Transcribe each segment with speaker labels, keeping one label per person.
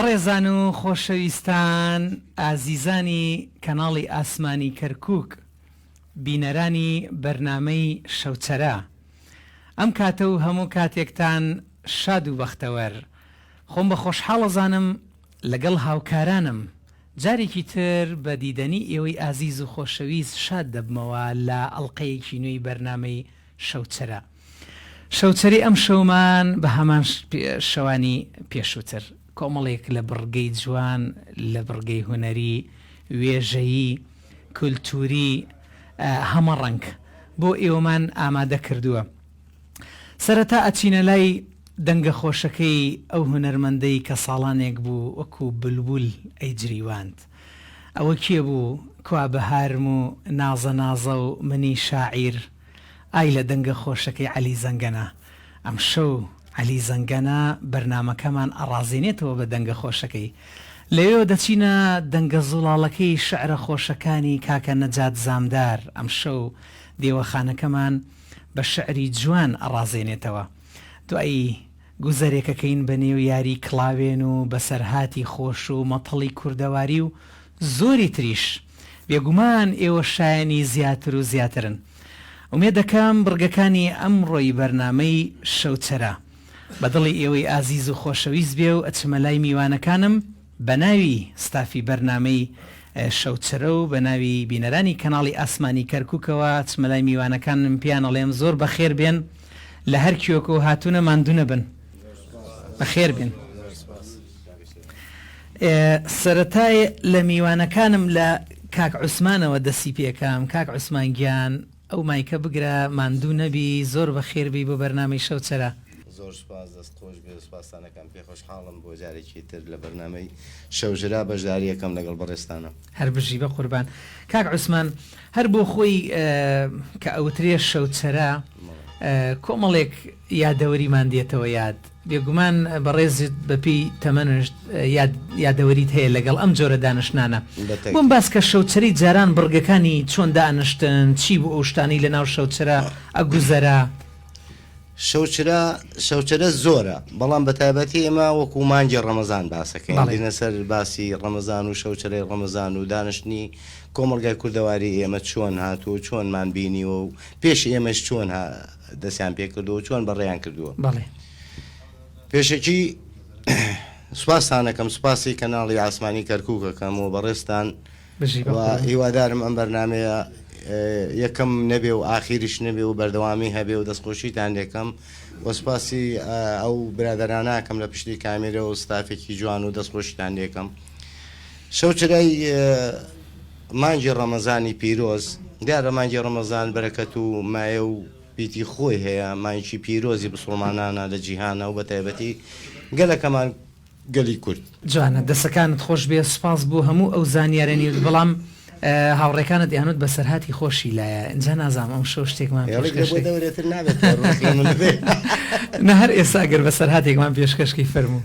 Speaker 1: بەڕێزان و خۆشەویستان ئازیزانی کەناڵی ئاسمانی کەرکووک بینەرانی بەرنامەی شەوچەرە ئەم کاتە و هەموو کاتێکتان شاد و بەختەوەر خۆم بە خۆشحاڵەزانم لەگەڵ هاوکارانم جارێکی تر بە دیدەنی ئێوەی ئازیز و خۆشەویست شاد دەبمەوە لە ئەڵلقەیەکی نوێی بەرنامەی شەوچەرە. شەوچەری ئەم شەومان بە هەمان شەوانی پێشووتر کۆمەڵێک لە بڕگەی جوان لە بڕگەی هونەری وێژەیی کولتوری هەمە ڕەنگ بۆ ئێوەمان ئامادە کردووە. سەرەتا ئەچینە لای دەنگە خۆشەکەی ئەو هونەرمەندەی کە ساڵانێک بوو وەکو بلبول ئەیجریواند. ئەوە کێ بوو؟ کوا بەهارم و نازە نازە و منی شاعیر ئای لە دەنگە خۆشەکەی عەلی زەنگەنە. ئەم شەو عەلی زەنگەنە بەرنامەکەمان ئەڕازێنێتەوە بە دەنگە خۆشەکەی. لەوێ دەچینە دەنگە زوڵاڵەکەی شەعرە خۆشەکانی کاکە نەجات زامدار. ئەم شەو دێوەخانەکەمان بە شعری جوان ئەڕازێنێتەوە. دوایی گوزەرێکەکەین بە نێو یاری کڵاوێن و بەسەرهاتی خۆش و مەتەڵی کوردەواری و زۆری تریش. بێگومان ئێوە شایانی زیاتر و زیاترن. ئومێد دەکەم بڕگەکانی ئەمڕۆی بەرنامەی شەوچەرە بەدڵی ئێوەی ئازیز و خۆشەویست بێ و ئەچمە لای میوانەکانم بە ناوی ستافی بەرنامەی شەوچەرە و بە ناوی بینەرانی کەناڵی ئاسمانی کەرکووکەوە ئەچمە لای میوانەکانم پیانەڵێم زۆر بەخێر بێن لە هەر کیۆکە و هاتوونە ماندوونە بن. بەخێر بێن. سەرەتای لە میوانەکانم لە کاک عوسمانەوە دەسی پێکەم. کاک عوسمان گیان ئەو مایکە بگرە ماندوو نەبی زۆر بەخێربی بۆ بەرنامەی شەوچەرە.
Speaker 2: زۆر سپاس دەستخۆش بێ سوپاسانەکەم پێ خۆشحاڵم بۆ جارێکی تر لە بەرنامەی شەوژرا بەشداری یەکەم لەگەڵ بەڕێستانە.
Speaker 1: هەر بژی بە قوربان. کاک عوسمان هەر بۆ خۆی کە ئەوترێ شەوچەرە کۆمەڵێک یادەوەریمان دێتەوە یاد. بێگومان بەڕێزت بەپی تەمەنشت یادەوەریت هەیە لەگەڵ ئەم جۆرە دانشتانە. بۆم باس کە شەوچەری جاران بڕگەکانی چۆن دانشتن چی بوو ئەو شتانی لە ناو شەوچەرە ئەگوزەرە.
Speaker 2: شەوچەرە زۆرە بەڵام بە تایبەتی ئێمە وەکو مانگی ڕەمەزان باسەکەین دینە سەر باسی ڕەمەزان و شەوچەرەی ڕەمەزان و دانشتنی کۆمەڵگای کوردەواری ئێمە چۆن هاتووە چۆنمان بینیوە و پێش ئێمەش چۆن دەستیان پێ کردووە چۆن بەڕێیان کردووە. پێشەکی سوپاسانەکەم سوپاسی کەناڵی ئاسمانی کەرکووکەکەم و بەڕێستان هیوادارم ئەم بەرنامەیە یەکەم نەبێ و ئاخیریش نەبێ و بەردەوامی هەبێ و دەستخۆشیتان دێکەم و سوپاسی ئەو برادەراناکەم لە پشتی کامێرە و ستافێکی جوان و دەستخۆشیتان دێکەم. شەوچەرای مانگی ڕەمەزانی پیرۆز دیارە مانگی ڕەمەزان بەرەکەت و مایە و پیتی خۆی هەیە مانگی پیرۆزی بسڵمانانە لە جیهانە و بە تایبەتی گەلەکەمان گەلی کورد. جوانە
Speaker 1: دەسەکانت خۆش بێ سپاس بۆ هەموو ئەو زانیارێنی بەڵام هاوڕێکانت یانوت بە سەرهاتی خۆشی لایە اینجا نازام ئەم شەو شتێکمان نە هەر ئێستا گەر بە سەرهاتێکمان پێشکەشکی فەرموو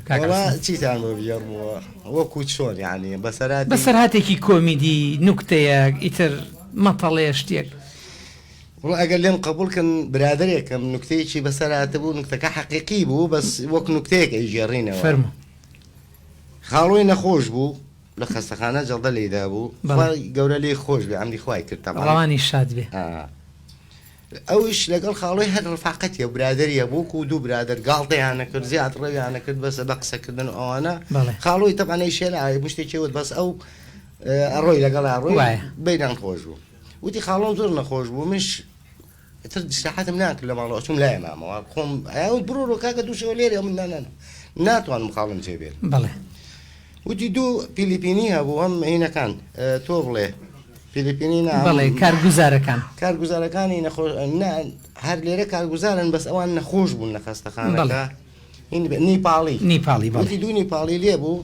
Speaker 2: چیتان بۆ بێڕمەوە وەکو چۆن یعنی
Speaker 1: بە سەرهاتێکی کۆمیدی نوکتەیەک ئیتر مەتەڵێ شتێک
Speaker 2: ئەگەر لێم قبولکن برادێکم نوکتەیەکی بەسەرهاتە بوو نوکتەکە حەقیقی بوو بەس وەک نوکتەیەک ئەیژێڕینەوە.
Speaker 1: فەرموو.
Speaker 2: خاڵۆی نەخۆش بوو لە خەستەخانە جەڵدە لێدا بوو گەورە لێ خۆش بێ ئەمری خوای کرد
Speaker 1: ڕەوانی شاد بێ.
Speaker 2: ئەویش لەگەڵ خاڵۆی هەر ڕفاقەتیە برادریە بووکو و دوو برادر گاڵتەیانە کرد زیات ڕێویانە کرد بەسە بە قسەکردن ئەوانە خاڵۆی تەبانەی شێرا بشتێکیوت بەس ئەو ئەڕۆی لەگەڵ ڕۆی بەیدان خۆش بوو وتی خاڵۆم زۆر نەخۆش بوو منش تر دستراحەتم ناکرد لە ماڵەوە چوم لای مامەوە خۆم ئەوت بڕۆ کاکە دووشەوە لێرە من ناتوانم خاڵم جێبێت.
Speaker 1: بەڵێ
Speaker 2: وتی دوو پیلیپینی هەبوو ئەم هینەکان تۆ بڵێ پیلیپینی
Speaker 1: بڵێ
Speaker 2: کارگوزارەکانی نەخۆش هەر لێرە کارگوزارن بەس ئەوان نەخۆش بوون لە خەستەخانەکە نیپاڵی وتی دوو نیپاڵی لێ بوو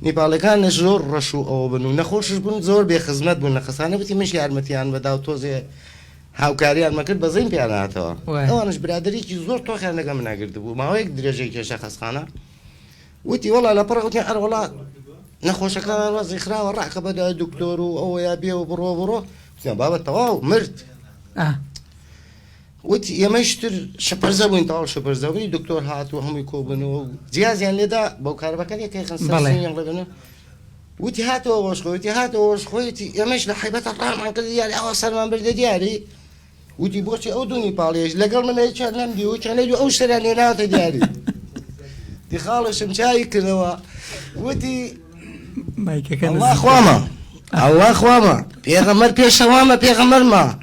Speaker 2: نیپاڵەکانش زۆر ڕەش و ئەوە بن و نەخۆشش بوون زۆر بێخزمەت بوون لە خەستانە وتی مش یارمەتیان بەدا و تۆزێ هاوکاریان مەکرد بەزەین پیان هاتەوە ئەوانش برادێکی زۆر تۆخیان لەگەڵ من ناگرت بوو ماوەیەک درێژەی کێشە خەستخانە وتی وەڵا لە پڕەوتی ئەر وڵا نەخۆشەکان وەزی خراوە ڕاکە بەدا دکتۆر و ئەوەیە بێ و بڕۆ بابەت تەواو مرد وتي يمشتر شبرزاوين طال شبرزاوي دكتور هات وهم يكوبنوا جهاز يعني لدا بوكار بكر يا كيخن سنين يغلبنا وتي هاتوا وش خويتي هاتوا وش خويتي يمش لحيبة الرحمن عن كل دياري أوصل من برد دياري وتي بوشي أودوني باليش لقل من أي كان لم ديو كان يجوا أوصل يعني ناوت دياري دي خالص مشاي كذا وتي الله خوامة الله خوامة بيغمر بيشوامة بيغمر ما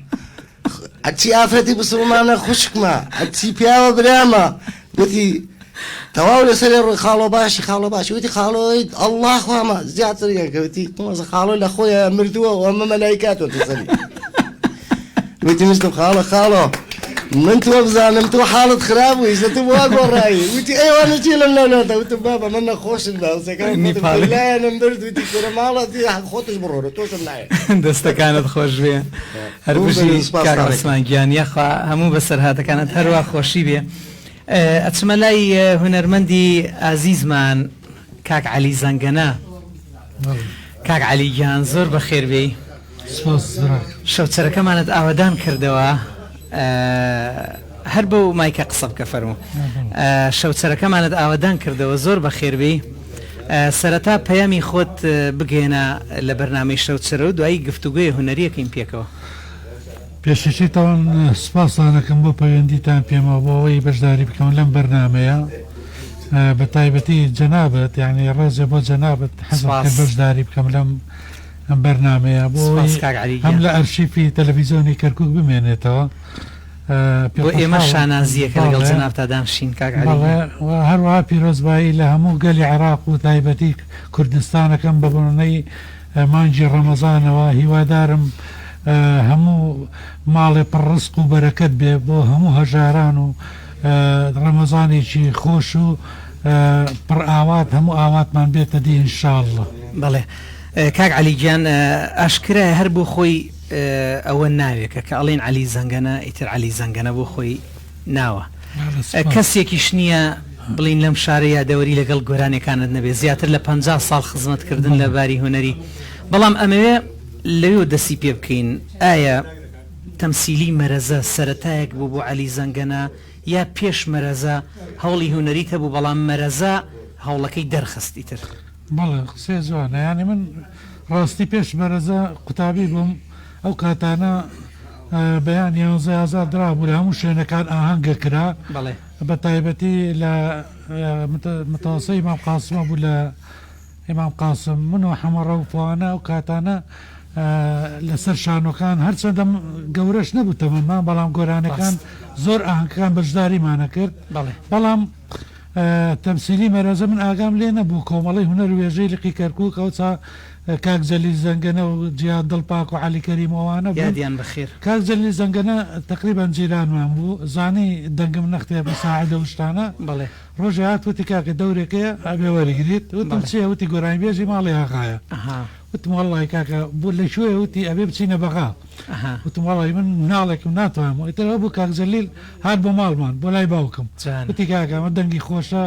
Speaker 2: أتي آفتي بسرمانة خشك ما أتي بياو برامة وتي تواول سرير خالو باشي وتي خالو الله خوامة زيادة ريك وتي توز خالو لأخويا مردوه وهم ملايكاته تصلي وتي مثل خالو من توبزان من تو حالة خراب وإذا تبغى أقول رأيي وتي أيوة أنا شيل لا وتي بابا منا خوش الناس كان لا أنا مدرت وتي كرة مالة تي خوتش برورة توصل معي
Speaker 1: دسته كانت خوش بيه هربجي كاك عثمان گیان یخوا همو بسر هذا كانت هروا خوشي بيه أتمنى هنرمندي عزيزمان كاك علي زنگنا كاك علي گیان زور بخير بي شەوچەرەکە مانت ئاوادان کردەوە هەر بەو مایکە قسە بکە فەرموو شەوچەرەکەمانت ئاوادان کردەوە زۆر بەخێربی سەرەتا پەیامی خۆت بگێنە لە بەرنامەی شەوچەرە و دوایی گفتوگوی هونەریەکەین پێکەوە
Speaker 3: پێشەکەیتەوە سوپاسانەکەم بۆ پەیوەندیتان پێمەوە بۆەوەی بەشداری بکەم لەم بەرنامەیە بە تایبەتی جەنابەت یعنی ڕێزێ بۆ جەنابەت حەزم بەشداری بکەم لەم ئەم بەرنامەیە بۆ هەم لە ئەرشیفی تەلەڤیزیۆنی کەرکووک بمێنێتەوە
Speaker 1: بۆ ئێمە شانازیەکە لەگەڵ جەنابتا دامشین کاک عەلی
Speaker 3: هەروەها پیرۆزبایی لە هەموو گەلی عێراق و تایبەتی کوردستانەکەم بە بۆنەی مانجی ڕەمەزانەوە هیوادارم هەموو ماڵێ پڕڕسق و بەرەکەت بێ بۆ هەموو هەژاران و ڕەمەزانێکی خۆش و پڕ ئاوات هەموو ئاواتمان بێتە دی ئینشاءڵڵا.
Speaker 1: بەڵێ کاک عەلی گیان ئاشکرایە هەر بۆ خۆی ئەوە ناوێکە کە ئەڵێن عەلی زەنگەنە ئیتر عەلی زەنگەنە بۆ خۆی ناوە کەسێکیش نییە بڵین لەم شارە یادەوەری لەگەڵ گۆرانەکانت نەبێ زیاتر لە 50 ساڵ خزمەتکردن لە باری هونەری بەڵام ئەمەوێ لەوێ دەستی پێ بکەین ئایا تەمسیلی مەرەزە سەرەتایەک بوو بۆ عەلی زەنگەنە یا پێش مەرەزە هەوڵی هونەریت هەبوو بەڵام مەرەزە هەوڵەکەی دەرخستی تر
Speaker 3: بەڵێ قسێ جوانە یعنی من ڕاستی پێش مەرەزە قوتابی بووم ئەو کاتانە بەیان 11,000 درابوو لە هەموو شوێنەکان ئاهەنگە کرا بە تایبەتی لە متەوەسەی ئیمام قاسمە بوو لە ئیمام قاسم من و حەمەڕە و فوانە ئەو کاتانە لەسەر شانۆکان هەرچەندە گەورەش نەبوو تەمەنمان بەڵام گۆرانەکان زۆر ئاهەنگەکان بەشداریمانە کرد بەڵام تەمسیلی مەرەزە من ئاگام لێ نەبوو کۆمەڵی هونەر وێژەی لقی کەرکووک ئەو کاک جەلیل زەنگەنە و جیاد دڵپاک و عەلی کەریمەوانە
Speaker 1: یادیان بەخێر
Speaker 3: کاک جەلیل زەنگەنە تقریبان جیرانمان بوو زانی دەنگم نەختێ بە ساعدە و شتانە ڕۆژێ هات وتی کاکە دەورێکەیە ئەبێ وەرگریت وتم چێ وتی گۆرانی بێژی ماڵی ئاغایە وتم وەڵڵی کاکە بوو لە شوێ وتی ئەبێ بچینە بەغا وتم وەڵڵی من مناڵێکم ناتوانم ئیتر ئەو بوو کاک جەلیل هات بۆ ماڵمان بۆ لای باوکم وتی کاکە ئەمە دەنگی خۆشە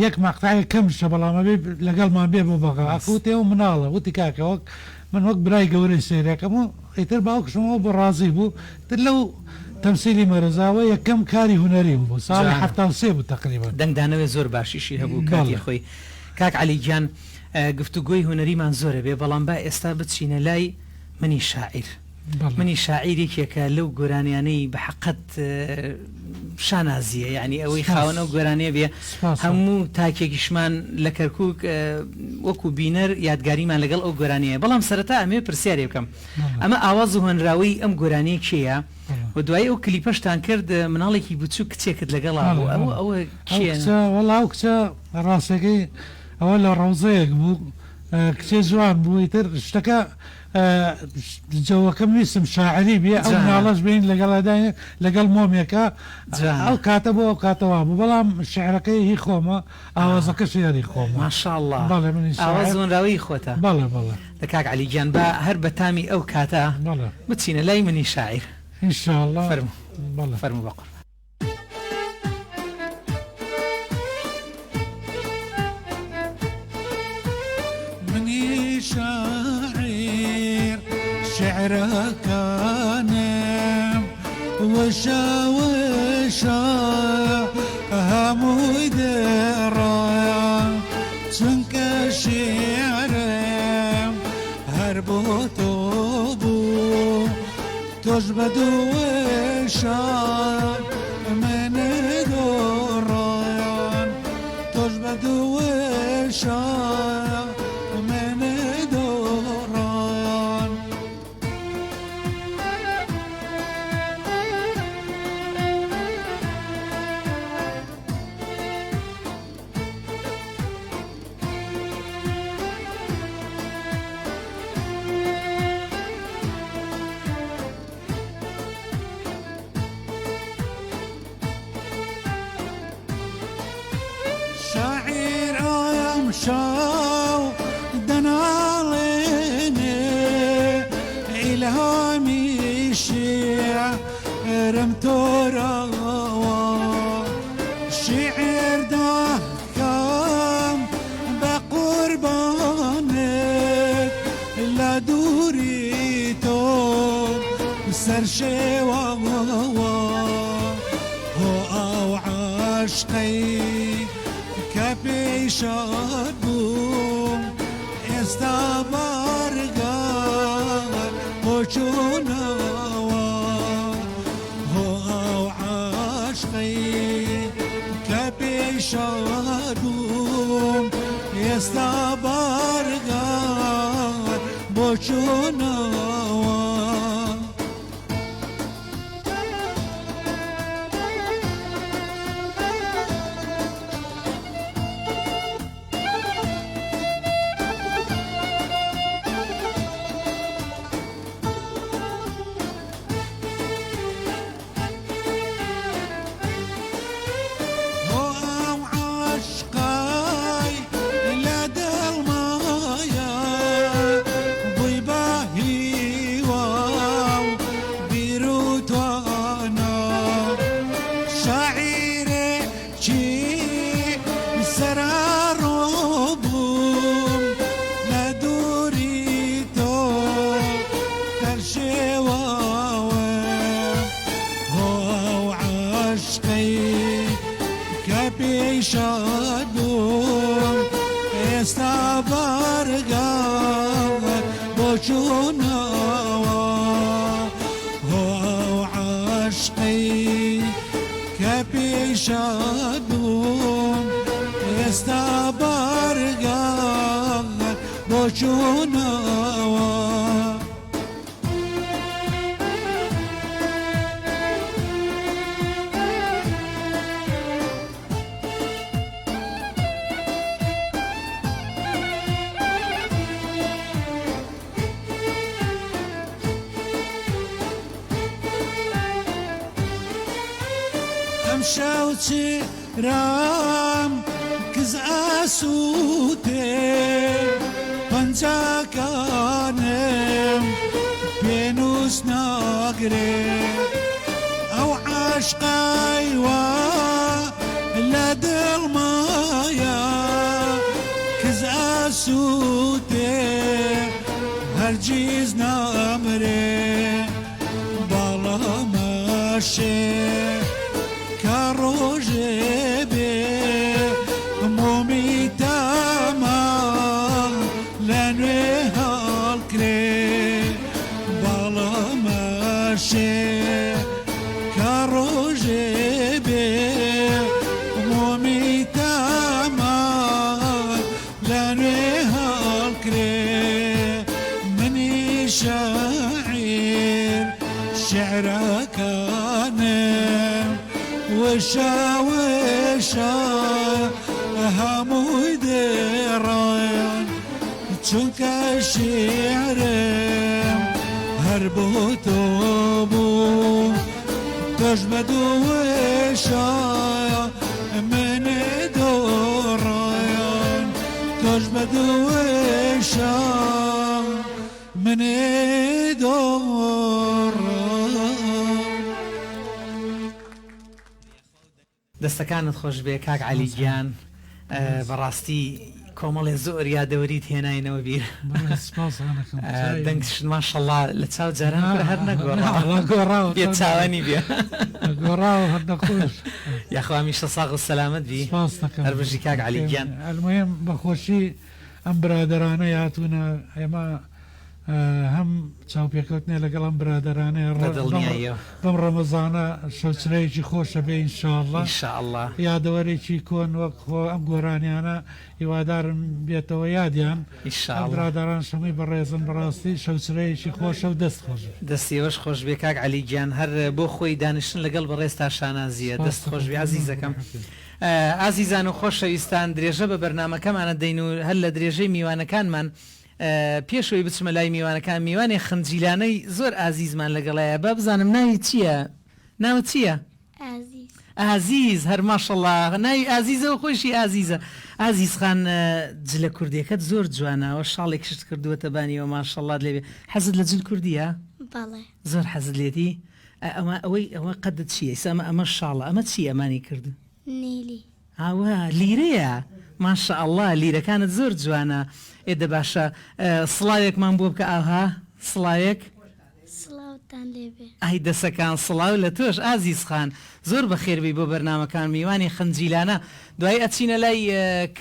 Speaker 3: یەک مەقتەعێک کەمشە بەڵام ئەبێ لەگەڵمان بێ بۆ بەغا ئەفوتێ و مناڵە وتی کاکە وەک من وەک برای گەورەی سێرەکەم و ئیتر باوکشمەوە بۆ ڕازی بوو تر لەو تەمسیلی مەرەزاوە یەکەم کاری هونەریم بوو ساڵی 73 بوو تقریبا
Speaker 1: دەنگدانەوەی زۆر باشیشی هەبوو کاتی خۆی کاک عەلی گیان گفتوگۆی هونەریمان زۆرە بێ بەڵام با ئێستا بچینە لای منی شاعیر منی شاعیرێکێکە لەو گۆرانیانەی بە حەقەت شانازیە یعنی ئەوەی خاوەنە و گۆرانەیە بێ هەموو تاکێکیشمان لە کەرکووک وەکو بینەر یادگاریمان لەگەڵ ئەو گۆرانیە بەڵام سەرەتا ئەمێ پرسیارێ بکەم ئەمە ئاواز و هۆنراوی ئەم گۆرانەیە کێیە و دوای ئەو کلیپەشتان کرد مناڵێکی بچوو کچێکت لەگەڵا بوو ئەوە
Speaker 3: وەڵا ئەو کچە ڕاستەکەی ئەوە لە ڕەوزەیەک بوو کچێ جوان بوو ئیتر شتەکە جەوەکەم ویستم شاعری بێ ئەو مناڵەش بین لەگەڵدای لەگەڵ مۆمێکە ئەو کاتە بۆ ئەو کاتەوە بوو بەڵام شعرەکەی هی خۆمە ئاوازەکە شێری خۆمە
Speaker 1: ماشاءالله ئاواز هۆنراوی خۆتە
Speaker 3: بەڵێ بەڵێ
Speaker 1: لە کاک عەلی گیان بە هەر بە تامی ئەو کاتە بچینە لای منی شاعیر
Speaker 3: ئینشاءالله
Speaker 1: فەرموو بەقڕ
Speaker 3: شعرك نام وشا وشا هموي درايا چونك شعرم هربو توبو تجبدو وشا من درايا تجبدو وشا من درايا شاعر آيام شاو دناليني إلهامي شعر متوراوا شعر ده كام بقربانك لا دوريتو سرشوا هو أو عشقي كبيشات بوم استبرقان وجونا هو أو عشقي كبيشات بوم استبرقان وجونا شادون استبرقان بوشونا هو عشقي كبي شادون استبرقان بوشونا شوتي رام كز اسوتي بنجا كانم بينوس ناقري او عشقي ولد المايا كز اسوتي هرجيز نامري بالا ماشي كروجي بي مومي تمام لانوي هالكري بالا ماشي كروجي بي مومي تمام لانوي هالكري مني شاعر شعرك انا وشا وشا هموي درايان چونك شعرم هربو توبو تجبدو وشا من درايان تجبدو وشا من درايان
Speaker 1: دەستەکانت خۆش بێ کاک عەلی گیان بەڕاستی کۆمەڵێ زۆر یادەوەریت هێناینەوە بیر دەنگش ماشەڵڵا لە چاو جاران هەر نەگۆڕاوە بێ چاوەنی بێ
Speaker 3: گۆڕاوە هەر نەخۆش
Speaker 1: یاخوا هەمیشە ساغ و سەلامەت بی هەر بەژی کاک عەلیگیان
Speaker 3: المهم بەخۆشی ئەم برادرانە هاتوونە ئێمە هەم چاوپێکەوتنێ لەگەڵ ئەم برادرانەیە بەم ڕەمەزانە شەوچرەیەکی خۆشە بێ ئینشاءڵڵا یادەوەرێکی کۆن وەک خۆ ئەم گۆرانیانە هیوادارم بێتەوە یادیان برادران شەمەی بەڕێزن بەڕاستی شەوچرەیەکی خۆشە و دەست خۆش
Speaker 1: دەستیەوەش خۆش بێ کاک عەلیگیان هەر بۆ خۆی دانیشتن لەگەڵ بەڕێز تا شانازیە دەست خۆش بێ عەزیزەکەم ئازیزان و خۆشەویستان درێژە بە بەرنامەکەمانە دەین و هەر لە درێژەی میوانەکانمان پێشەوەی بچمە لای میوانەکان میوانی خەنجیلانەی زۆر ئازیزمان لەگەڵایە با بزانم ناوی چییە؟ ناوت چییە؟ ئازیز هەر ماشەڵڵا ناوی ئازیزەوە خۆشی ئازیزە ئازیز خان جلە کوردیەکەت زۆر جوانەوە شاڵێک شت کردووەتە بانیەوە ماشەڵڵات لێبێ حەزت لە جل کوردیە؟ زۆر حەزت لێتی؟ ئەوە قەدت چییە؟ ئەمە شاڵە ئەمە چی ئەمانی کرد؟
Speaker 4: نیلی
Speaker 1: ئاوە لیرەیە ماشەئەڵڵا لیرەکانت زۆر جوانە ئێدە باشە سڵاوێکمان بۆ بکە ئاها سڵاوێک
Speaker 4: سڵاوتان لێبێ
Speaker 1: ئای دەسەکان سڵاو لە تۆش ئازیز خان زۆر بەخێربی بۆ بەرنامەکان میوانی خەنجیلانە دوای ئەچینە لای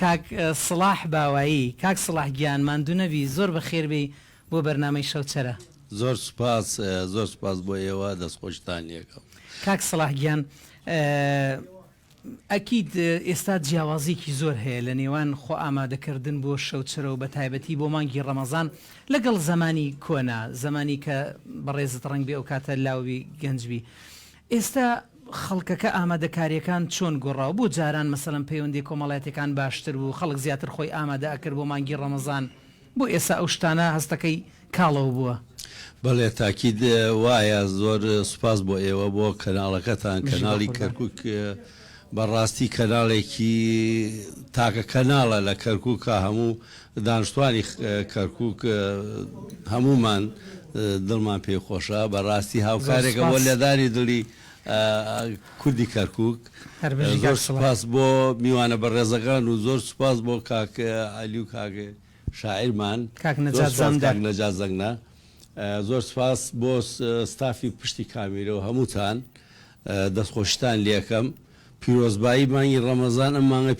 Speaker 1: کاک سڵاح باوایی کاک سڵاح گیان ماندوونەوی زۆر بەخێربی بۆ بەرنامەی شەوچەرە
Speaker 5: زۆر سوپاس بۆ ئێوە دەستخۆشتان یەکەم
Speaker 1: کاک سڵاح گیان ئەکید ئێستا جیاوازێکی زۆر هەیە لە نێوان خۆ ئامادەکردن بۆ شەوچەرە و بە تایبەتی بۆ مانگی ڕەمەزان لەگەڵ زمانی کۆنا زمانی کە بەڕێزت ڕنگ بێ ئەو کاتە لاوی گەنجبی ئێستا خەڵکەکە ئامادەکاریەکان چۆن گۆڕاو بۆ جاران مەسەڵەن پەیوەندی کۆمەڵایەتەکان باشتر بوو خەڵک زیاتر خۆی ئامادە ئەکرد بۆ مانگی ڕەمەزان بۆ ئێستا ئەو شتانە هەستەکەی کاڵەوە بووە
Speaker 5: بەڵێ تاکید وایە زۆر سوپاس بۆ ئێوە بۆ کەناڵەکەتان کەناڵی کەرکووک بەڕاستی کەناڵێکی تاکە کەناڵە لە کەرکووکە هەموو دانیشتوانی کەرکووک هەمومان دڵمان پێی خۆشە بەڕاستی هاوکارێکە بۆ لێدانی دڵی کوردی کەرکووک زۆر سوپاس بۆ میوانە بەڕێزەکان و زۆر سوپاس بۆ کاکە عەلی و کاکە شاعیرمان کاک نەجات زەنگنە زۆر سوپاس بۆ ستافی پشتی کامیرە و هەمووتان دەستخۆشتان لێکەم پیرۆزبایی مانگی ڕەمەزان ئەم مانگە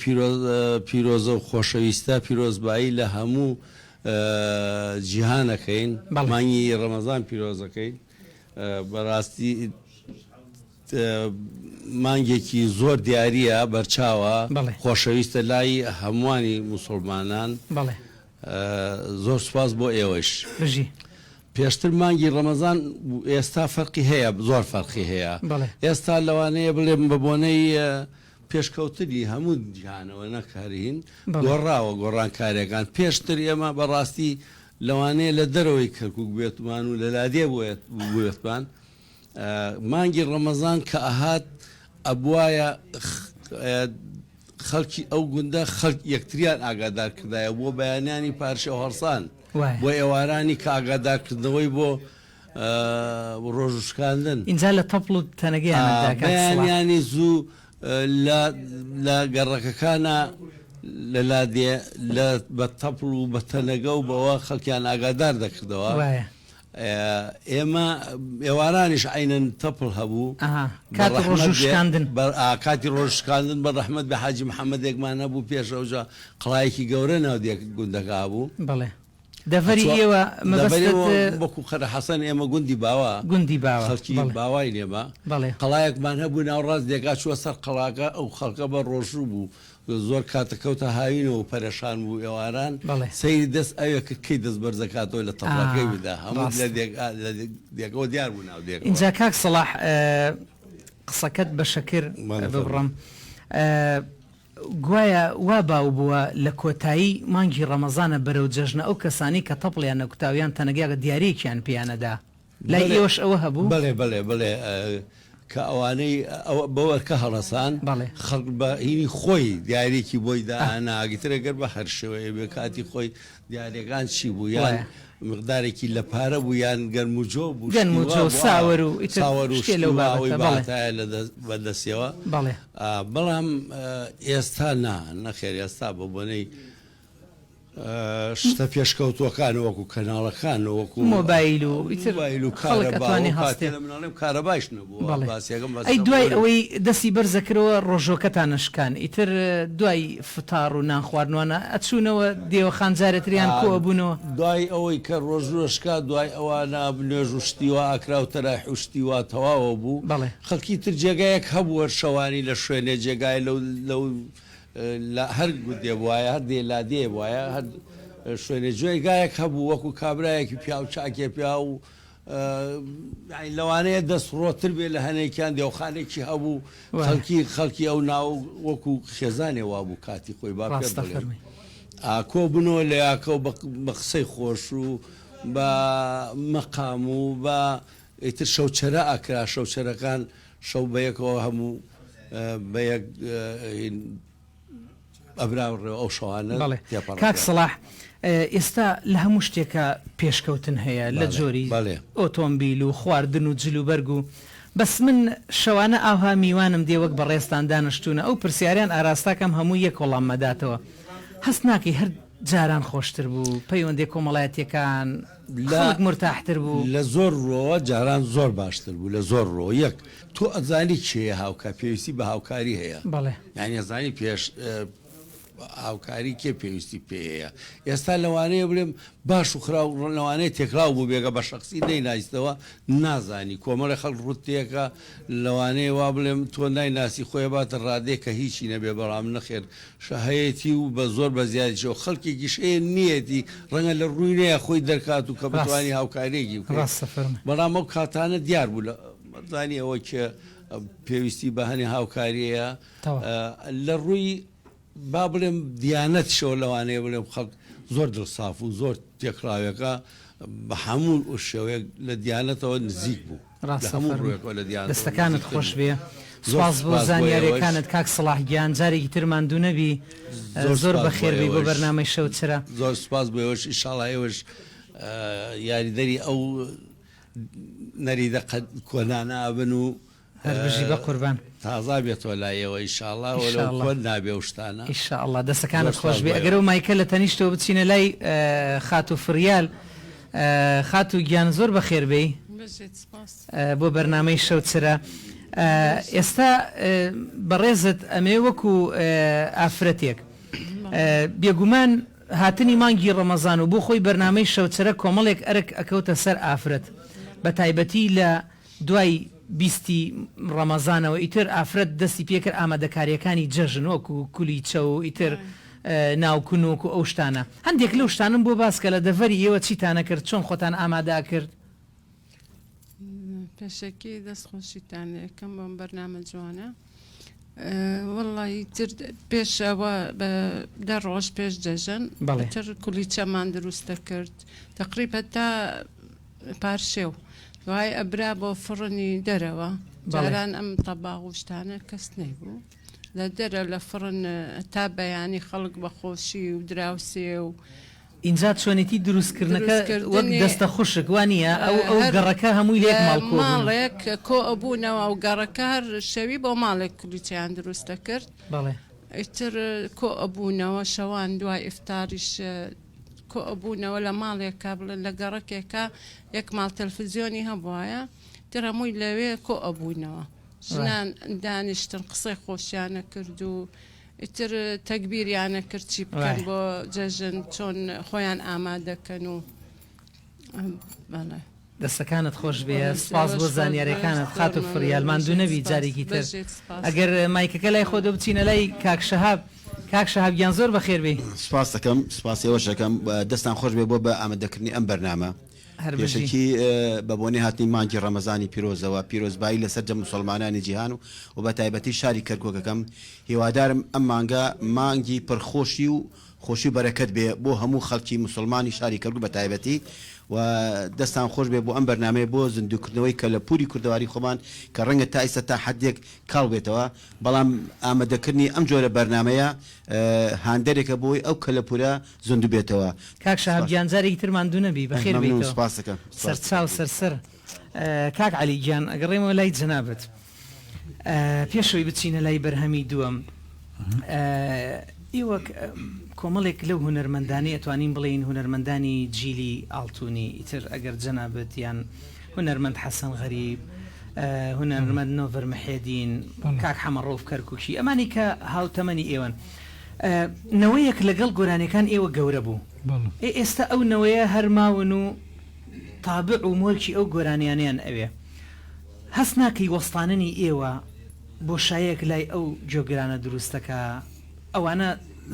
Speaker 5: پیرۆزە و خۆشەویستە پیرۆزبایی لە هەموو جیهانەکەین مانگی ڕەمەزان پیرۆزەکەین بەڕاستی مانگێکی زۆر دیاریە بەرچاوە خۆشەویستە لای هەمووانی موسڵمانان زۆر سوپاس بۆ ئێوەش پێشتر مانگی ڕەمەزان ئێستا فەرقی هەیە زۆر فەرقی هەیە ئێستا لەوانەیە بڵێم بە بۆنەی پێشکەوتنی هەموو جیهانەوە نەکارین گۆڕاوە گۆڕانکاریەکان پێشتر ئێمە بەڕاستی لەوانەیە لە دەرەوەی کەرکووک بێتمان و لە لادێ بوێتمان مانگی ڕەمەزان کە ئەهات ئەبوایە خەڵکی ئەو گوندە خەڵک یەکتریان ئاگادار کردایە بۆ بەیانیانی پارشە و هەڵسان بۆ ئێوارانی کە ئاگادارکردنەوەی بۆ ڕۆژشکاندن
Speaker 1: اینجا لە تەپڵ و
Speaker 5: تەنەگەیانیانی زوو لە گەڕەکەکانە لە لادێ بە تەپڵ و بە تەنەگە و بەوە خەڵکیان ئاگادار دەکردەوە ئێمە ئێوارانیش عینەن تەپڵ هەبوو کاتی ڕۆژشکاندن بە ڕەحمەت بە حاجی محەممەدێکمان هەبوو پێشەوەجا قڵایەکی گەورە ناو گوندەکە بوو
Speaker 1: دەڤەری ئێوە
Speaker 5: وەکو خەرە حەسەن ئێمە گوندی باوە خەڵکی باوای لێمە قەڵایەکمان هەبوو ناوڕاست دێکا چوە سەر قەڵاکە ئەو خەڵکە بە ڕۆژوو بوو زۆر کاتەکەوتە هاوینەوە و پەرەشان بوو ئێواران سەیری دەست ئەوە کە کەی دەست بەرزەکاتەوە لە تەپڵەکەی بدا هەموو دێکەوە دیار بوو ناو دێک
Speaker 1: اینجا کاک سەڵاح قسەکەت بە شەکر ببڕم گوایە وا باو بووە لە کۆتایی مانگی ڕەمەزانە بەرەو جەژنە ئەو کەسانی کە تەپڵیان نەکوتاویان تەنەگەیە دیارێکیان پیانەدا لای ئێوەش ئەوە هەبوو
Speaker 5: بڵێ کە ئەوانەی بەوەرکە هەڵەسان خەڵک بە هینی خۆی دیارێکی بۆی داناگیترە گەر بە هەر شێوەیە بێ کاتی خۆی دیارەکان چی بوو یان مقدارێکی لە پارە بوو یان گەرموجۆ بوو
Speaker 1: ساوەر و
Speaker 5: بەدەستەوە بەڵام ئێستا نەخێر ئێستا بە بۆنەی شتە پێشکەوتوەکان وەکو کەناڵەکان وەکو
Speaker 1: مۆبایل و
Speaker 5: کارەباش نبوو
Speaker 1: ئەی دوای ئەوەی دەستی بەرزەکرەوە ڕۆژۆکەتانشکان ئیتر دوای فتار و نانخواردنوانە ئەچوونەوە دێوە خانجارەتریان کۆ بوونەوە
Speaker 5: دوای ئەوەی کە ڕۆژۆشکا دوای ئەوانە نوێژ و شتیوە ئاکراوتەرە حوشتیوا تەواوە بوو خەڵکی تر جێگایەک هەبووە شەوانی لە شوێنێ جێگای لەو هەر گودێ وایە هەر دێلا دێ وایە هەر شوێنێ جێگایەک هەبوو وەکو کابراایەکی پیا و چاکێ پیا و لەوانەیە دەستڕۆتر بێ لە هەنێکیان دێوخانێکی هەبوو خەڵکی ئەو ناو وەکو خێزانێ وابوو کاتی خۆی با کۆ بنەوە لە یاکە بە قسەی خۆش و بە مەقام و بە ئیتر شەوچەرە ئاکرا شەوچەرەکان شەو بەیەکەوە هەموو بە یەک ئەبراڕێ ئەو شەوانە
Speaker 1: کاک سەلاح ئێستا لە هەموو شتێکە پێشکەوتن هەیە لە جۆری ئۆتۆمبیل و خواردن و جلوبەرگ و بەس من شەوانە ئاها میوانم دێ وەک بە ڕێستان دانیشتوونە ئەو پرسیاریان ئاراستاکەم هەموو یەک وەڵام مەداتەوە هەست ناکەی هەر جاران خۆشتر بوو پەیوەندی کۆمەڵایەتیەکان مرتاحتر بوو
Speaker 5: لە زۆر ڕۆوە جاران زۆر باشتر بوو لە زۆر ڕۆ یەک تۆ ئەزانی چێە هاوکە پێویستی بە هاوکاری هەیە یعنی ئەزانی پێش هاوکاری کێ پێویستی پێەیە ئێستا لەوانەیە بڵێم باش و خراو لەوانەیە تێکراو بوو بێگە بە شخصی نەیناستەوە نازانی کۆمەڵی خەڵک ڕوتێکە لەوانەیە وا بڵێم تۆ نایناسی خۆی باتە ڕادێک کە هیچی نەبێ بەڵام نەخێر شەهەیەتی و بە زۆر بە زیادیشەوە خەڵکێکی شەیە نیەتی ڕەنگە لە ڕووی نەیە خۆی دەرکات و کە بتوانی هاوکارێکی بەڵام ئەو کاتانە دیار بوو لە زانی ئەوە کە پێویستی بە هەنێ هاوکاریەیە لە ڕووی با بڵێم دیانەت شەوە لەوانەیە بڵێم خەڵک زۆر دڵساف و زۆر تێکراوەکە بە هەموو شێوەیە لە دیانەتەوە نزیک بوو
Speaker 1: دەستەکانت خۆش بێ سپاس بۆ زانیاریەکانت کاک سەلاح گیان جارێکی ترمان دوو نەبی زۆر بەخێربی بۆ بەرنامەی شەو چرا
Speaker 5: زۆر سپاس بۆ ئێوەش ئینشاڵڵا ئێوەش یاریدەری ئەو نەریدە کۆنانە بن و
Speaker 1: هەربژی بە قوربان
Speaker 5: تازا بێتەوە لایەوە ئینشاڵڵا کۆن نابێ شتانە
Speaker 1: ئینشاءڵڵا دەستەکانت خۆش بێ ئەگەر و مایکە لە تەنیشتەوە بچینە لای خات و فریال خات و گیان زۆر بەخێر بێ بۆ بەرنامەی شەو چرا ئێستا بەڕێزت ئەمێ وەکو ئافرەتێک بێگومان هاتنی مانگی ڕەمەزان و بۆ خۆی بەرنامەی شەوچرە کۆمەڵێک ئەرک ئەکەوتە سەر ئافرەت بە تایبەتی لە دوای بیستی ڕەمەزانەوە ئیتر ئافرەت دەستی پێکرد ئامادەکاریەکانی جەژن وەکو کولی چە و ئیتر ناوکونوک و ئەو شتانە هەندێک لەو شتانم بۆ باسکە لە دەڤەری ئێوە چیتانە کرد چۆن خۆتان ئامادا کرد
Speaker 6: پێشەکی دەستخۆشیتان یەکەم بۆم بەرنامە جوانە وڵی تر پێشەوە دە ڕۆژ پێش دەژن تر کولیچەمان دروستە کرد تقریبە تا پارشێو دوای ئەبرا بۆ فڕنی دەرەوە جاران ئەم تەباغ و شتانە کەس نەیبوو لە دەرە لە فڕن تا بەیانی خەڵک بە خۆشی و دراوسێ و
Speaker 1: اینجا چۆنێتی دروستکردنەکە وەک دەستە خوشک وانە ئەو گەڕەکە هەمووی لێک
Speaker 6: ماڵێک کۆ ئەبوونەوە و گەڕەکار شەوی بۆ ماڵێک کولیچیان دروستە کرد ئیتر کۆ ئەبوونەوە شەوان دوای ئیفتاریش کۆ ئەبوونەوە لە ماڵێکە بڵێن لە گەڕەکێکە یەک ماڵ تەلەڤیزیۆنی هەبوایە تر هەمووی لەوێ کۆ ئەبوونەوە ژنان دانیشتن قسەی خۆشیانە کرد و ئیتر تەکبیریانە کرد چی بکەن بۆ جەژن چۆن خۆیان ئامادەکەن و
Speaker 1: دەستەکانت خۆش بێ سپاس بۆ زانیاریەکانت خات و فریالمان دوو نەبی جارێکی تر ئەگەر مایکەکە لای خۆ دەبچینە لای کاک شەهاب گیان زۆر بەخێر بێ
Speaker 7: سپاس دەکەم سپاسیەوەشەکەم دەستان خۆش بێ بۆ بە ئامادەکردنی ئەم بەرنامە پێشکی بە بۆنی هاتنی مانگی ڕەمەزانی پیرۆزەوە پیرۆزبایی لەسەر جە موسڵمانانی جیهان و بە تایبەتی شاری کەرکۆکەکەم هیوادارم ئەم مانگی پرخۆشی و خۆشی بەرەکەت بێ بۆ هەموو خەڵکی موسڵمانی شاری کەرکووک بە تایبەتی و دەستان خۆش بێ بۆ ئەم بەرنامەیە بۆ زیندوکردنەوەی کە لە پوری کوردەواری خۆمان کە ڕەنگە تا ئێستا تا حدێک کاڵ بێتەوە بەڵام ئامادەکردنی ئەم جۆرە بەرنامەیە هاندەرێکە بۆی ئەو کە لە پورە زیندوو بێتەوە
Speaker 1: کاک شەهاب گیان جارێکی ترمان دوو نەبی بەخێر بێتەوە سەرچاو سەرسەر کاک عەلی گیان ئەگەڕێمەوە لای جەنابەت پێشەوەی بچینە لای بەرهەمی دووەم ئێوە کۆمەڵێک لەو هونەرمەندانی ئەتوانین بڵین هونەرمەندانی جیلی ئاڵتونی ئیتر ئەگەر جەنابەت یان هونەرمەند حەسەن غەریب هونەرمەند نۆڤەر مەحێدین کاک حەمەڕۆف کەرکووکی ئەمانی کە هاوتەمەنی ئێوەن نەوەیەک لەگەڵ گۆرانەکان ئێوە گەورە بوو ئێستا ئەو نەوەیە هەرماون و تابع و مۆلکی ئەو گۆرانیانیان ئەوێ هەست ناکەی وەستاننی ئێوە بۆ شایەک لای ئەو جۆگرانە دروستەکە ئەوانە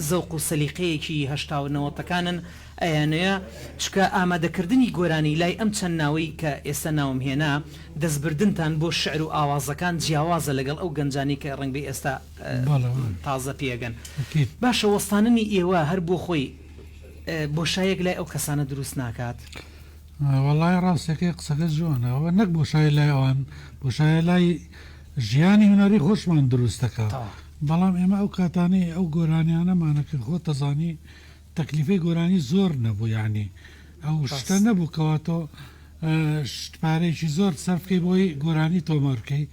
Speaker 1: زەوق و سەلیقەیەکی هەشتاونەوەتەکانن ئەیانەیە چکە ئامادەکردنی گۆرانی لای ئەم چەند ناوەی کە ئێستا ناوم هێنا دەستبردنتان بۆ شعر و ئاوازەکان جیاوازە لەگەڵ ئەو گەنجانی کە ڕەنگبی ئێستا تازە پێگەن باشە وەستاننی ئێوە هەر بۆ خۆی بۆ شایەک لای ئەو کەسانە دروست ناکات
Speaker 3: وەڵای ڕاستەکەی قسەکە جوانەوە نەک بۆ شای لای ئەوان بۆ شای لای ژیانی هونەری خۆشمان دروستەکە بەڵام ئێمە ئەو کاتانەی ئەو گۆرانیانەمانەکرد خۆ تەزانی تەکلیفی گۆرانی زۆر نەبوو یعنی ئەو شتە نەبوو کەواتۆ پارێکی زۆر سەرفکەی بۆی گۆرانی تۆمەرکەی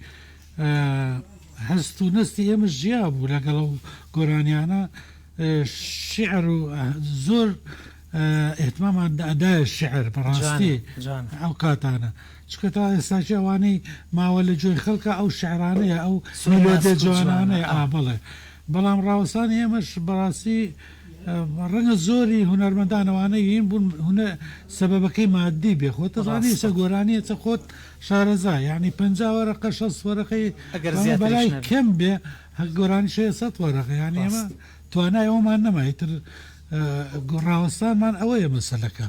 Speaker 3: هەست و نستی ئێمە ژیا بوو لەگەڵ ئەو گۆرانیانە شعر و زۆر احتمامان ئەدایە شعر بەڕاستی ئەو کاتانە چکە تا ئێستاچی ئەوانەی ماوە لە جۆی خەڵکە ئەو شعرانەیە ئەو میلۆدە جوانانەیە بڵێ بەڵام ڕاوەستانی ئێمەش بەڕاستی ڕەنگە زۆری هونەرمەندانەوانەی هین بوون هونە سەبەبەکەی مادی بێ خۆت دەزانی سە گۆرانیە چە خۆت شارەزا یعنی 50 وەرەقە 60 وەرەقەی بەلای کەم بێ هەک گۆرانی 600 وەرەقە یعنی ئێمە توانای ئەومان نەمایتر ڕاوەستانمان ئەوەیە مەسەلەکە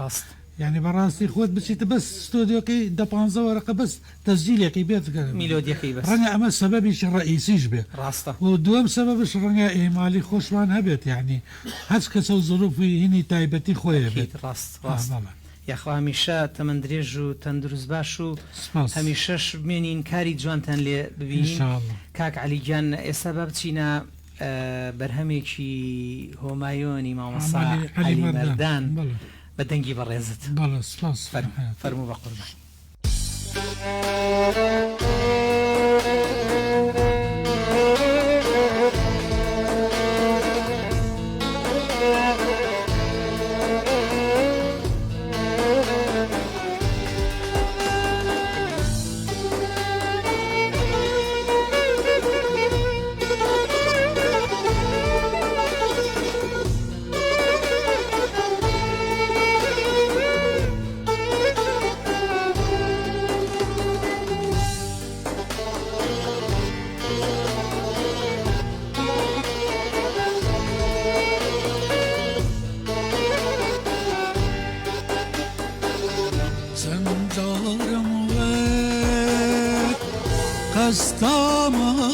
Speaker 3: یعنی بەڕاستی خۆت بچیتە بەس ستۆدیۆکەی 15 وەرەقە بەس تەسجیلێکی بێت
Speaker 1: میلۆدیەکەی بەس
Speaker 3: ڕەنگە ئەمە سەبەبیشی ڕئیسیش بێ و دووەم سەبەبش ڕەنگە ئێمالی خۆشمان هەبێت یعنی هەچ کەسە و زروفی هینی تایبەتی خۆیە بێت
Speaker 1: ڕاست یاخوا هەمیشە تەمەند درێژ و تەندروست باش و هەمیشەش بمێنین کاری جوانتان لێ ببینین کاک عەلیگیان ئێستا با بچینە بەرهەمێکی هۆمایۆنی مامۆستا عەلی مەردان بە دەنگی بەڕێزت فەرموو بە قوربان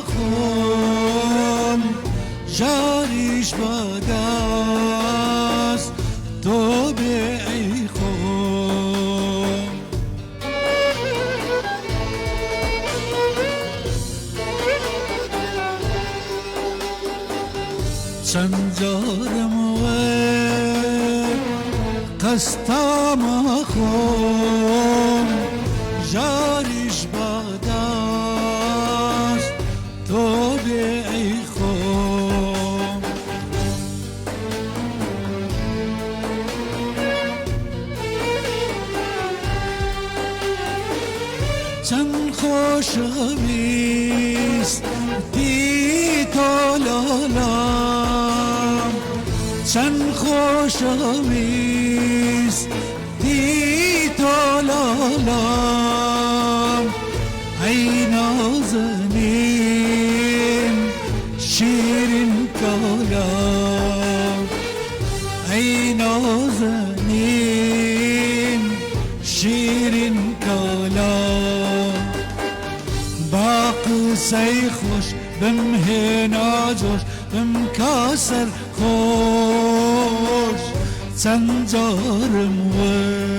Speaker 8: خۆم جاریش بەدەست تۆ بێ ئەی خۆم چەند جارم وێ قەستامە خۆم جاریش بەدەست تۆ بێ ئەی خۆم چەند خۆشەویستی تۆ لەلام چەند خۆشەویستی تۆ لەلام ئەی نازەنین شیرین کەلام ئەی نازەنین شیرین کەلام با قسەی خۆش بمهێنا جۆش بمکە سەر خۆش چەند جارم وێ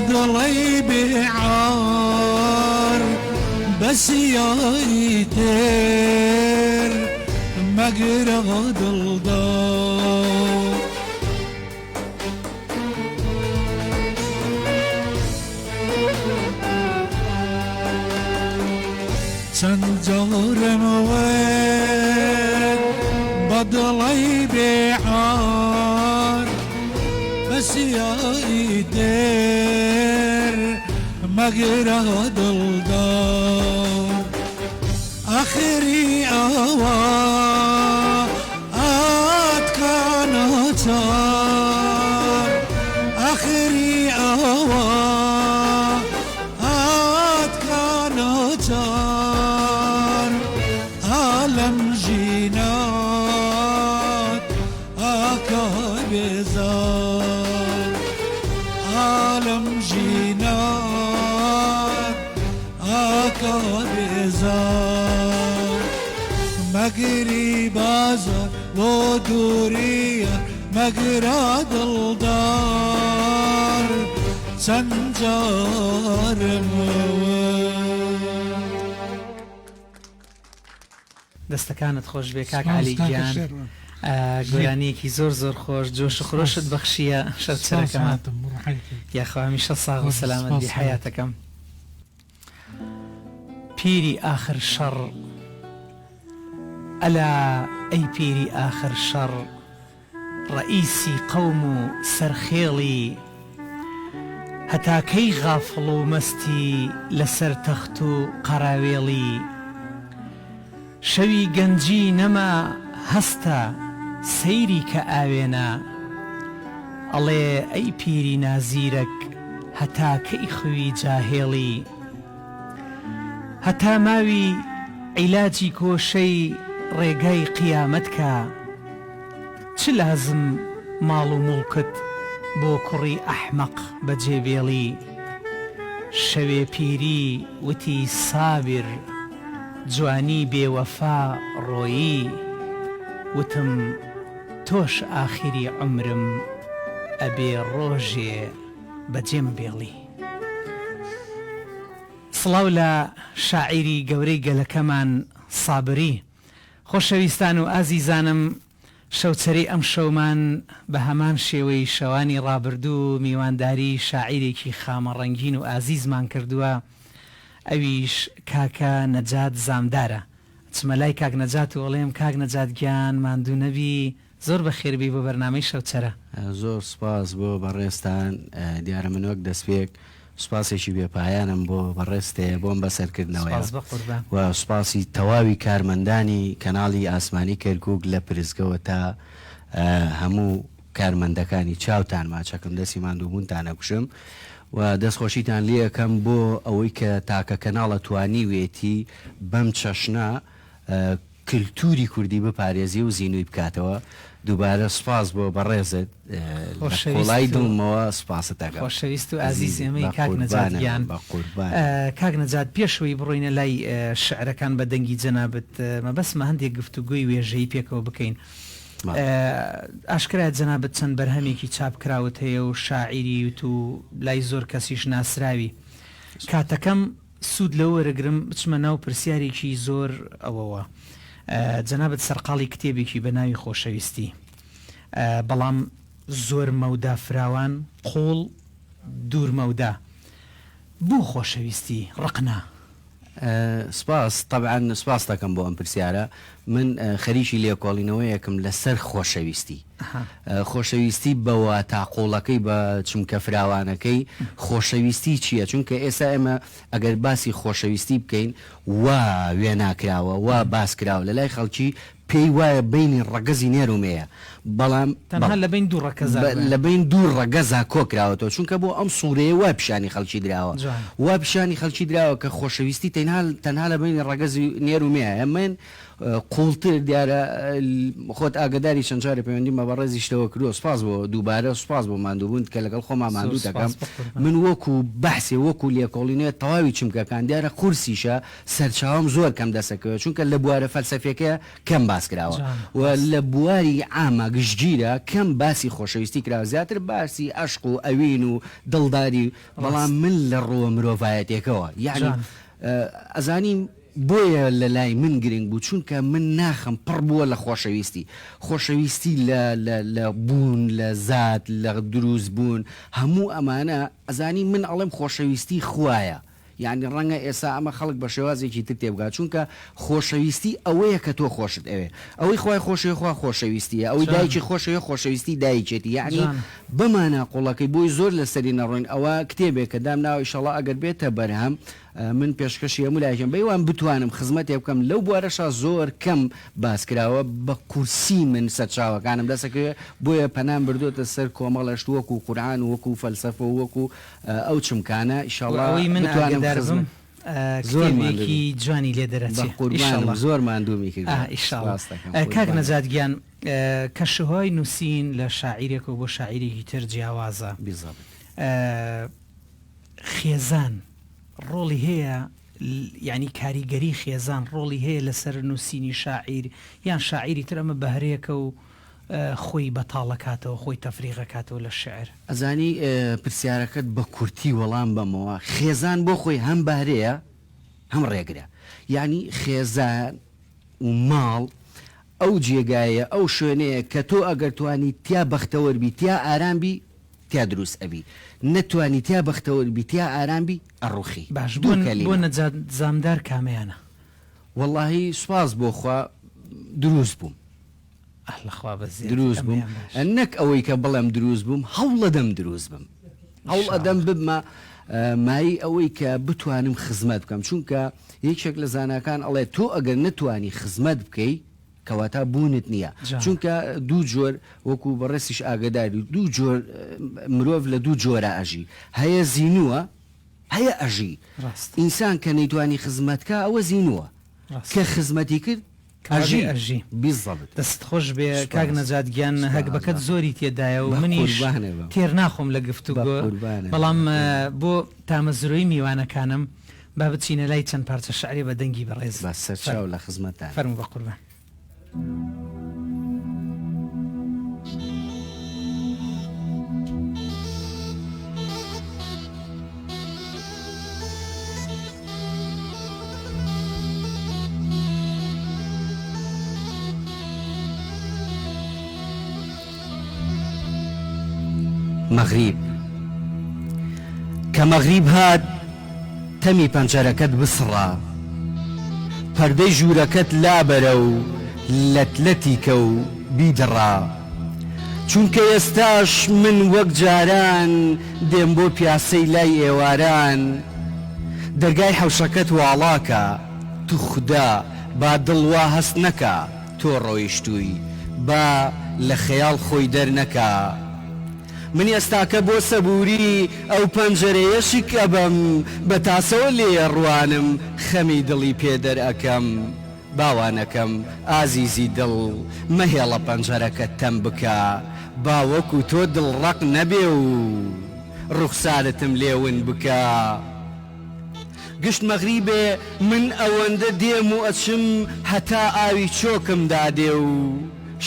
Speaker 8: بضلي بعار بس يا يتر مقرا ضلدار سنجور مواد بضلي بعار بس يا يدير مقرا ضلدار آخري أوقات كانت صار آخري أوقات كانت صار عالم جينات أكابزار عالم جينات أكابزار مقري بازار ودورية مقرا ضلدار سنجار
Speaker 1: دەستەکانت خۆش بێ کاک عەلی گیان گۆرانیەکی زۆر زۆر خۆش جۆش و خۆشت بەخشیە شەوچەرەکەمان یاخوا هەمیشە ساغ و سەلامەت بی حەیاتەکەم پیری آخر شەڕ ئەلا ئەی پیری آخر شەڕ ڕئیسی قەوم و سەرخێڵی هەتاکەی غافڵ و مەستی لەسەر تەخت و قەراوێڵی شەوی گەنجی نەما هەستە سەیری کە ئاوێنە ئەڵێ ئەی پیری نازیرەک هەتاکەی خوی جاهێڵی هەتا ماوی عیلاجی کۆشەی ڕێگای قیامەتکە چ لازم ماڵ و موڵکت بۆ کوڕی ئەحمەق بەجێبێڵی شەوێ پیری وتی سابر جوانی بێوەفا ڕۆیی وتم تۆش ئاخری عمرم ئەبێ ڕۆژێ بەجێم بێڵی سڵاو لە شاعیری گەورەی گەلەکەمان سابری خۆشەویستان و ئازیزانم شەوچەری ئەم شەومان بە هەمان شێوەی شەوانی ڕابردوو میوانداری شاعیرێکی خامەڕەنگین و ئازیزمان کردووە ئەویش کاکە نەجات زامدارە چمە لای کاک نەجات و ئەڵێم کاک نەجات گیان ماندوو نەبی زۆر بە خێربی بۆ بەرنامەی شەوچەرە
Speaker 7: زۆر سپاس بۆ بەڕێستان دیارە من وەک دەستپێک سوپاسێکی بێپایانم بۆ بەڕێستەیە بۆم بەسەرکردنەوەی و سوپاسی تەواوی کارمەندانی کەناڵی ئاسمانی کەرکووک لە پرزگەوە تا هەموو کارمەندەکانی چاوتان ماچەکەم دەستی ماندووبوونتانە کوشم و دەستخۆشیتان لێەکەم بۆ ئەوەی کە تاکە کەناڵە توانیوێتی بەم چەشنە کللتوری کوردی بپارێزی و زیینوی بکاتەوە دووبارە سپاس بۆ بەڕێزت خۆڵای دڵمەوە سپاسەکە
Speaker 1: خۆشەویست و ئازیز ئێمەی کاک نەجاتیان کاک نەجات پێشەوەی بڕۆینە لای شعرەکان بە دەنگی جەنابەت مەبەسمە هەندێک گفتوگوی وێژەی پێکەوە بکەین ئاشکرایە جەنابەت چەند بەرهەمێکی چاپکراوت هەیە و شاعیری وت و لای زۆر کەسیش ناسراوی کاتەکەم سوود لە وەرەگرم بچمە ناو پرسیارێکی زۆر ئەوەوە جەنابەت سەرقاڵی کتێبێکی بە ناوی خۆشەویستی بەڵام زۆر مەودا فراوان قوڵ دوور مەودا بوو خۆشەویستی ڕقنا
Speaker 7: سپاس طبعا سپاس دەکەم بۆ ئەم پرسیارە من خەریکی لێکۆڵینەوەیەکم لەسەر خۆشەویستی خۆشەویستی بەوە تاقۆڵەکەی بە چونکە فراوانەکەی خۆشەویستی چییە چونکە ئێستا ئێمە ئەگەر باسی خۆشەویستی بکەین وا وێ ناکراوە وا باس کراوە لە لای خەڵکی پێی وایە بینی ڕەگەزی نێرومەیە بەڵام
Speaker 1: لە بین دوو ڕەگەزە
Speaker 7: لە بین دوو ڕەگەزا کۆکراوەتەوە چونکە بۆ ئەم سوورەیە وا پیشانی خەڵکی دراوە وا پیشانی خەڵکی دراوە کە خۆشەویستی تەنها لە بین ڕەگەزی نێرومەیە من
Speaker 9: قوڵتر دیارە خۆت ئاگداری چەند جارێ پەیوەندی مە بە ڕێزی شتەوە کردو سپاس بۆ دووبارە سپاس بۆ ماندووبوون کە لەگەڵ خۆمان ماندوو دەکەم من وەکو بەحسێ وەکو لێکۆڵینێت تەواوی چمکەکان دیارە قورسیشە سەرچاوم زۆر کەم دەسەکەوە چونکە لە بوارە فەلسەفیەکە کەم باس کراوە و لە بواری ئامە گشتگیرە کەم باسی خۆشەویستی کراوە زیاتر باسی عەشق و ئەوین و دڵداری بەڵام من لە ڕۆوە مرۆڤایەتێکەوە یعنی ئەزانیم بۆیە لە لای من گرنگ بوو چونکە من ناخەم پڕ بووە لە خۆشەویستی لە بوون لە زات لە دروست بوون هەموو ئەمانە ئەزانی من ئەڵێم خۆشەویستی خوایە یعنی ڕەنگە ئێستا ئەمە خەڵک بە شێوازێکی تر تێبگات چونکە خۆشەویستی ئەوەیە کە تۆ خۆشت ئەوەی خۆی خۆشەوە خوا خۆشەویستیە ئەوەی دایکی خۆشەوە خۆشەویستی دایکێتی یعنی بمانە قوڵەکەی بۆی زۆر لەسەری نەڕۆین ئەوە کتێبێک کە دام ناوی ئینشەڵڵا ئەگەر بێتە بەرهەم من پێشکەشی هەموو لایەکەم بەیوان بتوانم خزمەتێ بکەم لەو بوارەشە زۆر کەم باسکراوە بە کورسی من سەرچاوەکانم دەسەکەوێت بۆیە پەنام بردوتە سەر کۆمەڵەشت وەکو قورئان وەکو فەلسەفە وەکو ئەو چمکانە ئینشەڵڵا
Speaker 1: بتوانم زۆرێکی جوانی لێ دەرەچێت
Speaker 9: زۆر ماندوومی کرد
Speaker 1: کاک نەجاتگیان کە شەهۆی نووسین لە شاعیرێک و بۆ شاعیرێکی تر جیاوازە خێزان ڕۆڵی هەیە یعنی کاریگەری خێزان ڕۆڵی هەیە لەسەر نووسینی شاعیر یان شاعیری تر ئەمە بەهرەیەکە و خۆی بەتاڵەکاتەوە خۆی تەفریغەکاتەوە لە شعر
Speaker 9: ئەزانی پرسیارەکەت بە کورتی وەڵام بەمەوە خێزان بۆ خۆی هەم بەهرەیە هەم ڕێگرە یعنی خێزان و ماڵ ئەو جێگایە ئەو شوێنەیە کە تۆ ئەگەر توانی تیا بەختەوەربی تیا ئارامبی تیا دروست ئەبی نەتوانی تیا بەختەوەربی تیا ئارامبی ئەڕوخی
Speaker 1: باش بۆ نەجات زامدار کامەیانە
Speaker 9: وەڵاهی سوپاس بۆ خوا دروست بووم دروست بووم نەک ئەوەی کە بڵێم دروست بووم هەوڵەدەم دروست بم هەوڵەدەم ببمە مای ئەوەی کە بتوانم خزمەت بکەم چونکە یەکێک لە زانکان ئەڵێ تۆ ئەگەر نتوانی خزمەت بکەی کەواتە بوونت نییە چونکە دوو جۆر وەکو بەڕێستیش ئاگداری دوو جۆر مرۆڤ لە دوو جۆرە ئەژی هەیە زیینووە هەیە ئەژی ئینسان کە نەیتوانی خزمەتکە ئەوە زیینووە کە خزمەتی کرد
Speaker 1: ئەژی
Speaker 9: بیزەبت
Speaker 1: دەست خۆش بێ کاک نەجاتگیان هەک بەکەت زۆری تێدایە و منیش تێر ناخۆم لە گفتوگۆ بەڵام بۆ تامەزرۆی میوانەکانم با بچینە لای چەند پارچە شعری بە دەنگی بەڕێز
Speaker 9: بە سەرچاو لە خزمەتان
Speaker 1: فەرموو بە قوربان
Speaker 9: مەغریب کە مەغریب هات تەمی پەنجەرەکەت بسڕە پەردەی ژوورەکەت لابەرە و لەتلەتی کە و بیدڕا چونکە ئێستاش من وەک جاران دێم بۆ پیاسەی لای ئێواران دەرگای حەوشەکەت واڵاکە تو خوددا با دڵوا هەست نەکە تۆ ڕۆیشتووی با لە خەیاڵ خۆی دەرنەکە من ئێستاکە بۆ سەبووری ئەو پەنجەرەیەشی کە بەم بە تاسەوە لێ ڕوانم خەمی دڵی پێدەر ئەەکەم باوانەکەم ئازیزی دڵ مەهێڵە پەنجەرەکە تەم بکە باوەکو تۆ دڵڕق نەبێ و ڕوخسارتم لێون بکە گشت مەغریبێ من ئەوەندە دێم و ئەچم هەتا ئاوی چۆکم دادێ و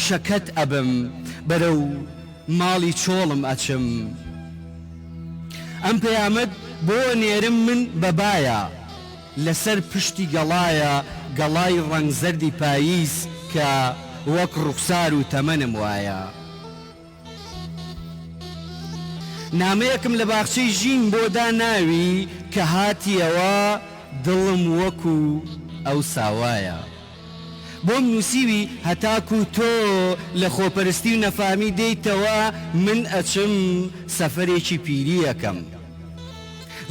Speaker 9: شەکەت ئەبم بەرەو ماڵی چۆڵم ئەچم ئەم پەیامەت بۆ نێرم من بەبایە لەسەر پشتی گەڵایە گەڵای ڕەنگزەردی پاییز کە وەک ڕوخسار و تەمەنم وایە نامەیەکم لە باخچەی ژین بۆ داناوی کە هاتیەوە دڵم وەکو ئەو ساوایە بۆم نووسیوی هەتاکو تۆ لە خۆپەرستی و نەفامی دەیتەوە من ئەچم سەفەرێکی پیری یەکەم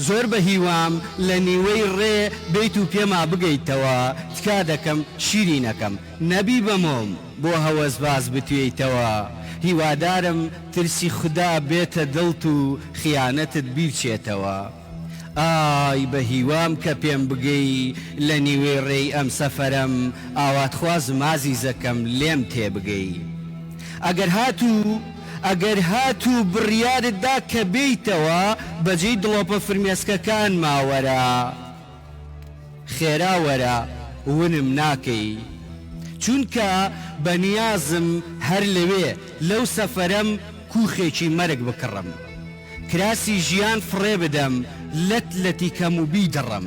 Speaker 9: زۆر بە هیوام لە نیوەی ڕێ بیت و پێما بگەیتەوە تکا دەکەم شیرینەکەم نەبی بەمۆم بۆ هەوەس باز بتوێیتەوە هیوادارم ترسی خوددا بێتە دڵت و خیانەتت بیرچێتەوە ئای بە هیوام کە پێم بگەی لە نیوێ ڕێی ئەم سەفەرم ئاواتخوازم ئازیزەکەم لێم تێبگەی ئەگەر هاتوو بڕیارتدا کە بیتەوە بەجێی دڵۆپە فرمێسکەکان ماوەرە خێراوەرە ونم ناکەی چونکە بەنیازم هەر لەوێ لەو سەفەرەم کوخێکی مەرگ بکڕم کراسی ژیان فڕێ بدەم لەتی کەم و بیدڕم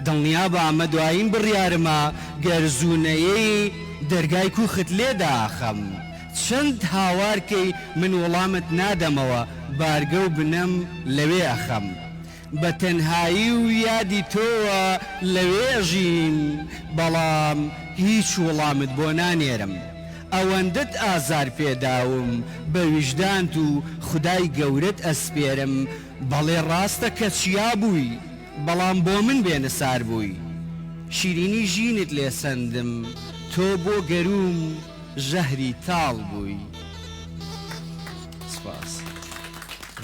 Speaker 9: دڵنیا بە ئەمە دوایین بڕیارمە گەرزوونەیەی دەرگای کوخت لێدا ئاخەم چەند هاوارکەی من وەڵامت نادەمەوە بارگە و بنەم لەوێ ئەخەم بە تەنهایی و یادی تۆوە لەوێژین بەڵام هیچ وەڵامت بۆ نانێرم ئەوەندەت ئازار پێداوم بە ویژدانت و خودای گەورەت ئەسپێرم بەڵێ ڕاستە کە چیا بووی بەڵام بۆ من بێنەسار بووی شیرینی ژینت لێ سەندم تۆ بۆ گەروم ژەهری تاڵ بووی سپاس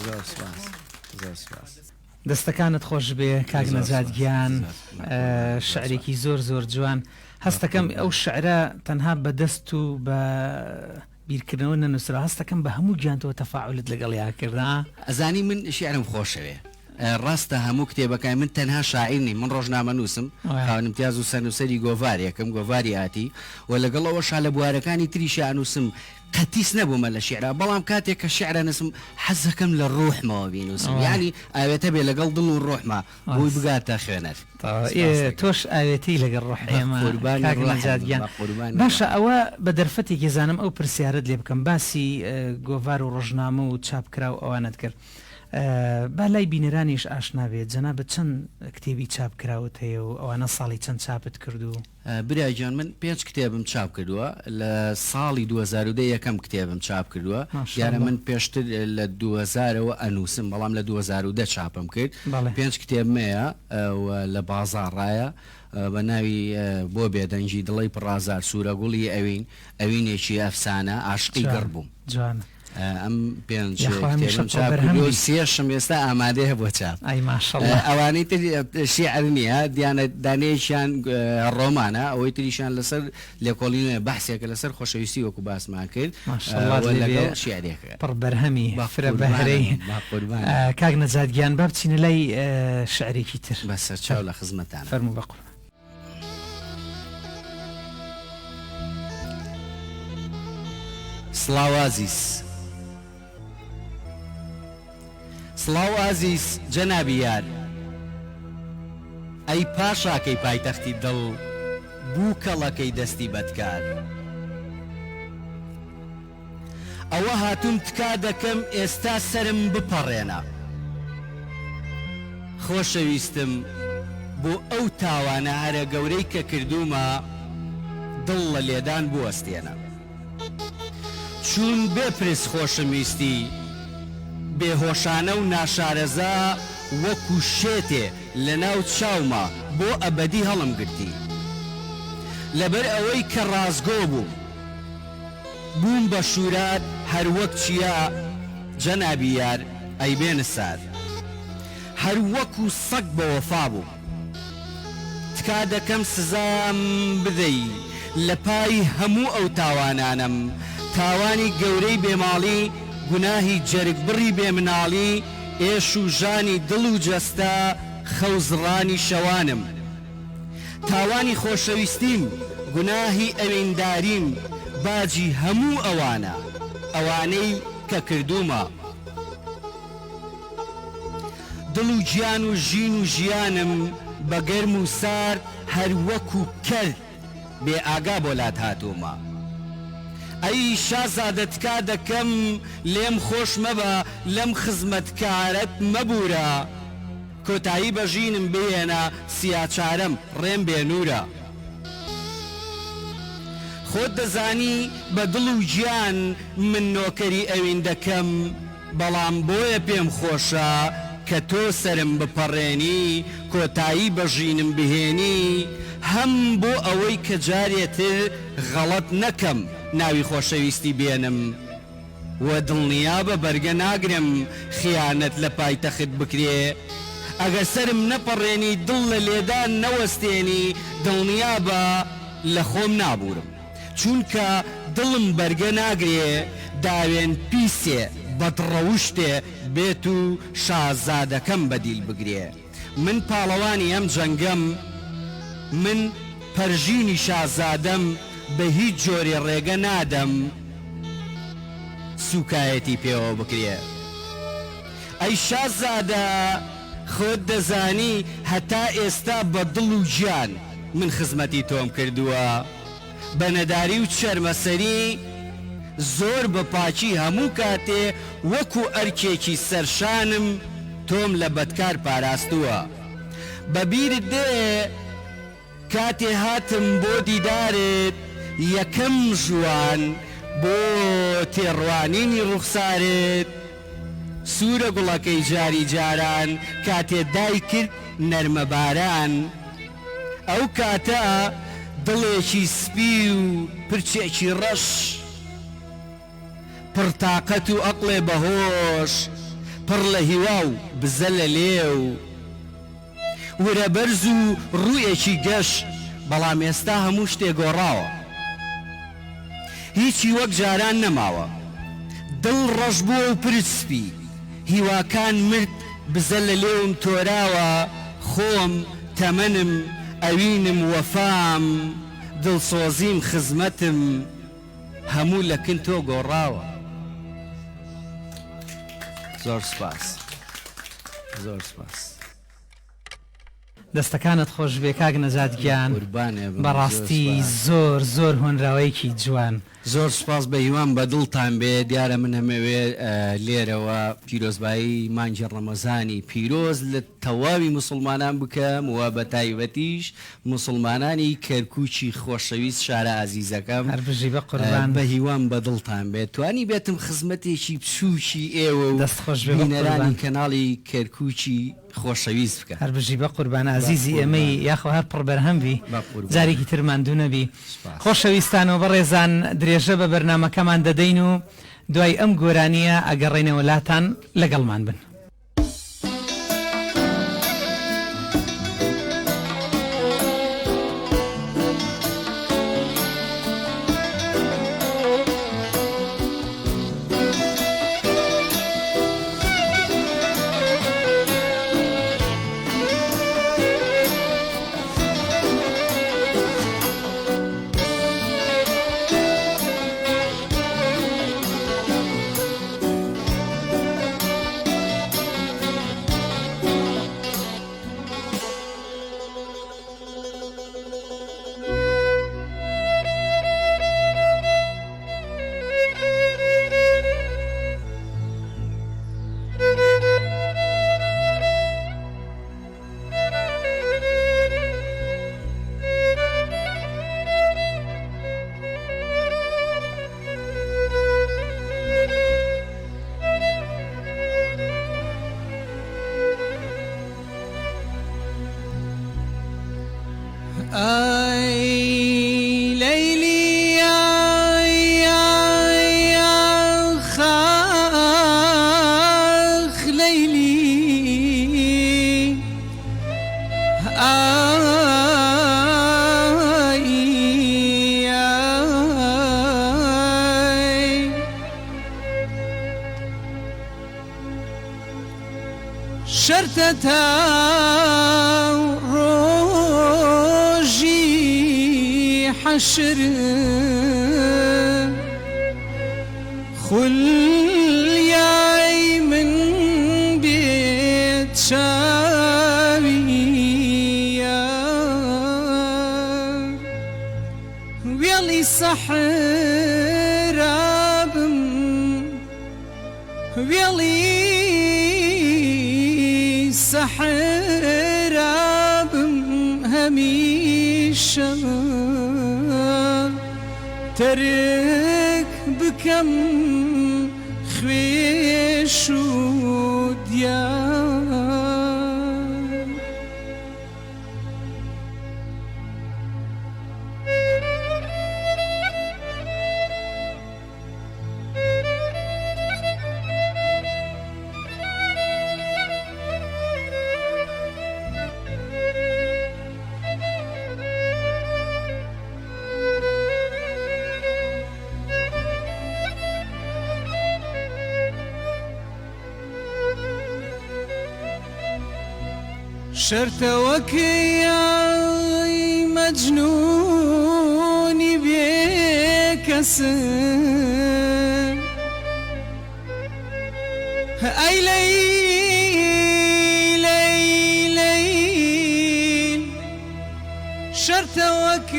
Speaker 9: زۆر سپاس زۆر سپاس
Speaker 1: دەستەکانت خۆش بێ کاک نەجات گیان شعرێکی زۆر جوان هەستەکەم ئەو شعرە تەنها بە دەست و بە بیرکردنەوە نەنووسرا هەستەکەم بە هەموو گیانتەوە تەفاعلت لەگەڵ یاکردنا
Speaker 9: ئەزانی من شیعرم خۆشەوێ ڕاستە هەموو کتێبەکەی من تەنها شاعیرنی من ڕۆژنامە نووسم خاوەن امتیاز و سەرنووسەری گۆڤارێکم گۆڤاری ئاتی و لەگەڵەوە لە بوارەکانی تریشی ئانووسم قەتیس نەبوومە لە شیعرا بەڵام کاتێک کە شیعرە نووسم حەزەکەم لە ڕۆحمەوە بینووسم یعنی ئاوێتە بێ لەگەڵ دڵ و ڕۆحمە بووی بگاتە خوێنەر
Speaker 1: تۆش ئاوێتی لەگەڵ ڕۆح ئێمە باشە ئەوە بە دەرفەتێکی زانم ئەو پرسیارت لێ بکەم باسی گۆڤار و ڕۆژنامە و چاپکرا و ئەوانت کرد با لای بینەرانیش ئاشناوێت جەنابەت چەند کتێبی چاپکراوت هەیە و ئەوانە ساڵی چەند چاپت کردو
Speaker 9: برایجان من 5 کتێبم چاپ کردووە لە ساڵی 2010 یەکەم کتێبم چاپ کردووە یارە من پێشتر لە 2000ەوە ئەنووسم بەڵام لە 2010 چاپم کرد 5 کتێبمەیە لە بازاڕایە بە ناوی بۆ بێدەنجی دڵی پڕازار سوورەگوڵی ئەوینێکی ئەفسانە عاشقی گەڕبووم
Speaker 1: جوانە
Speaker 9: ئەم پێنج سێشم ئێستا ئامادەیە بۆ چاپ ئەوانەی تر شیعر نییە دانەیەکیان ڕۆمانە ئەوەی تریشان لەسەر لێکۆڵینە بەحسێکە لەسەر خۆشەویستی وەکو باسمان کرد لەگەڵ شیعرێکە
Speaker 1: پڕ بەرهەمی فرە بەهرەی کاک نەجات گیان با بچینە لای شعرێکی تر
Speaker 9: بەسەر چاو لە خزمەتان
Speaker 1: فەرموو بەقوڵ
Speaker 9: سڵاو ئازیز سڵاو ئازیز جەنابی یار ئەی پاشاکەی پایتەختی دڵ بوو کەڵەکەی دەستی بەدکار ئەوە هاتووم تکا دەکەم ئێستا سرم بپەڕێنە خۆشەویستم بۆ ئەو تاوانە هەرە گەورەی کە کردومە دڵ لە لێدان بوەستێنە چون بێپرس خۆشەویستی بێهۆشانە و ناشارەزا وەکو شێتێ لە ناو چاومە بۆ ئەبەدی هەڵم گرتی لەبەر ئەوەی کە ڕازگۆ بووم بە شورات هەر وەک چیا جەنابی یار ئەی بێنە سار هەر وەکو سەگ بە وەفا بوو تکا دەکەم سزام بدەی لە پای هەموو ئەو تاوانانم تاوانی گەورەی بێماڵی گوناهی جەرگ بڕی بێمناڵی ئێش و ژانی دڵ و جەستە خەوزڕانی شەوانم تاوانی خۆشەویستیم گوناهی ئەوێنداریم باجی هەموو ئەوانەی کە کردومە دڵ و گیان و ژین و ژیانم بە گەرم و سارد هەر وەکو کرد بێ ئاگا بۆ لات هاتوومە ئەی شازادە تکا دەکەم لێم خۆش مەبە لەم خزمەتکارەت مەبورە کۆتایی بە ژینم بێنە سیاچارەم ڕێم بێنورە خۆت دەزانی بە دڵ و گیان من نۆکەری ئەوین دەکەم بەڵام بۆیە پێم خۆشە کە تۆ سرم بپەڕێنی کۆتایی بە ژینم بهێنی هەم بۆ ئەوەی کە جارێتر غەڵەت نەکەم ناوی خۆشەویستی بێنم و دڵنیا بە بەرگە ناگرم خیانەت لە پایتەخت بکرێ ئەگەر سرم نەپەڕێنی دڵ لە لێدان نەوەستێنی دڵنیا بە لە خۆم نابورم چونکە دڵم بەرگە ناگرێ داوێن پیسێ بەدڕەوشتێ بێت و شازادەکەم بەدیل بگرێ من پاڵەوانی ئەم جەنگەم من پەرژینی شازادەم بە هیچ جۆری ڕێگە نادەم سوکایەتی پێوە بکرێ ئەی شازادە خۆت دەزانی هەتا ئێستا بە دڵ و گیان من خزمەتی تۆم کردووە بە نەداری و چەرمەسەری زۆر بە پاچی هەموو کاتێ وەکو ئەرکێکی سەرشانم تۆم لە بەدکار پاراستووە بەبیرت دێ کاتێ هاتم بۆ دیدارت یەکەم ژوان بۆ تێڕوانینی ڕوخسارت سوورە گوڵەکەی جاری جاران کاتێ دای کرد نەرمە باران ئەو کاتە دڵێکی سپی و پرچێکی ڕەش پڕتاقەت و ئەقڵێ بەهۆش پڕ لە هیوا و بزە لە لێو ورە بەرز و ڕوویەکی گەش بەڵام ئێستا هەموو شتێ گۆڕاوە هیچی وەک جاران نەماوە دڵ ڕەش بووە و پرسپی هیواکان مرد بزە لە لێوم تۆراوە خۆم تەمەنم ئەوینم وەفام دڵسۆزیم خزمەتم هەموو لەکن تۆ گۆڕاوە زۆر سپاس زۆر سپاس
Speaker 1: دەستەکانت خۆش بێ کاک نەجات گیان بەڕاستی زۆر زۆر هۆنراوەیەکی جوان
Speaker 9: زۆر سپاس بە هیوان بە دڵتان بێ دیارە من هەمەوێ لێرەوە پیرۆزبایی مانگی ڕەمەزانی پیرۆز لە تەواوی مسلمانان بکەم و بە تایبەتیش مسلمانانی کەرکووکی خۆشەویست شارە ئازیزەکەم
Speaker 1: هەربژی بە قوربان
Speaker 9: بە هیوان بە دڵتان بێت توانی بێتم خزمەتێکی بچووکی ئێوە و
Speaker 1: دەستخۆش
Speaker 9: بینەرانی کەناڵی کەرکووکی خۆشەویست بکە
Speaker 1: هەربژی بە قوربان عزیزی ئێمەی یاخۆ هەر پڕ بەرهەمبی جارێکی ترماندوو نەبی خۆشەویستانەوە بەڕێزان درێژە بە بەرنامەکەمان دەدەین و دوای ئەم گۆرانیە ئەگەڕێنەوە لاتان لەگەڵمان بن
Speaker 10: شرتتا روجي حشر خلياي من بيت شاوية ويلي سحر ويلي سحر هميشة ترك بكم خويش وديان شرتوك يا مجنون بيك أي ليل شرتوك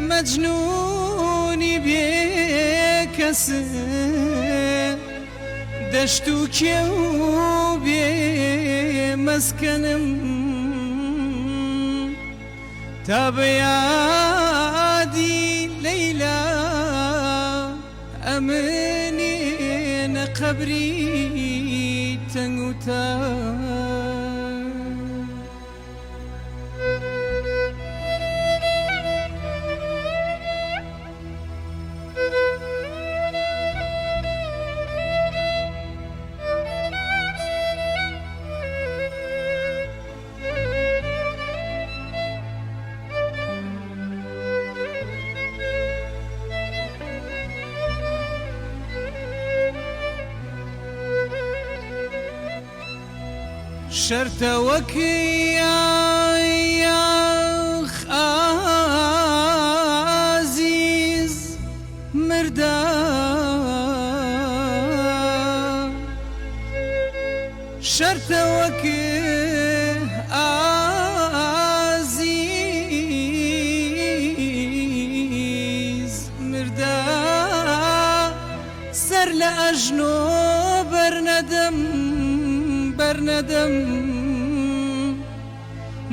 Speaker 10: مجنون بيك دشتوك وبي مسكنم تابيادي ليلى أمني قبري تنوتا شرتوك يا عزيز مردا شرتوك عزيز مردا سر لأجنو برندم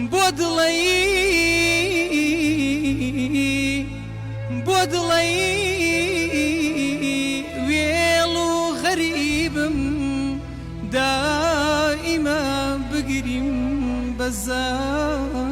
Speaker 10: بودلي ويلو غريبم دائما بقريم بزار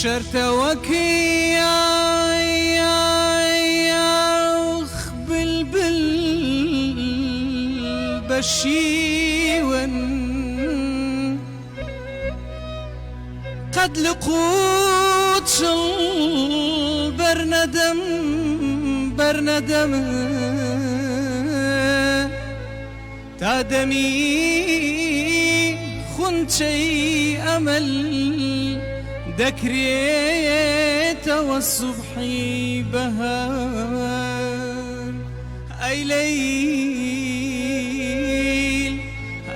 Speaker 10: شرتوك يا بلبل بشيون قد لقوت برندم تادمي خنشي أمل ذكريت والصبح بهار أي ليل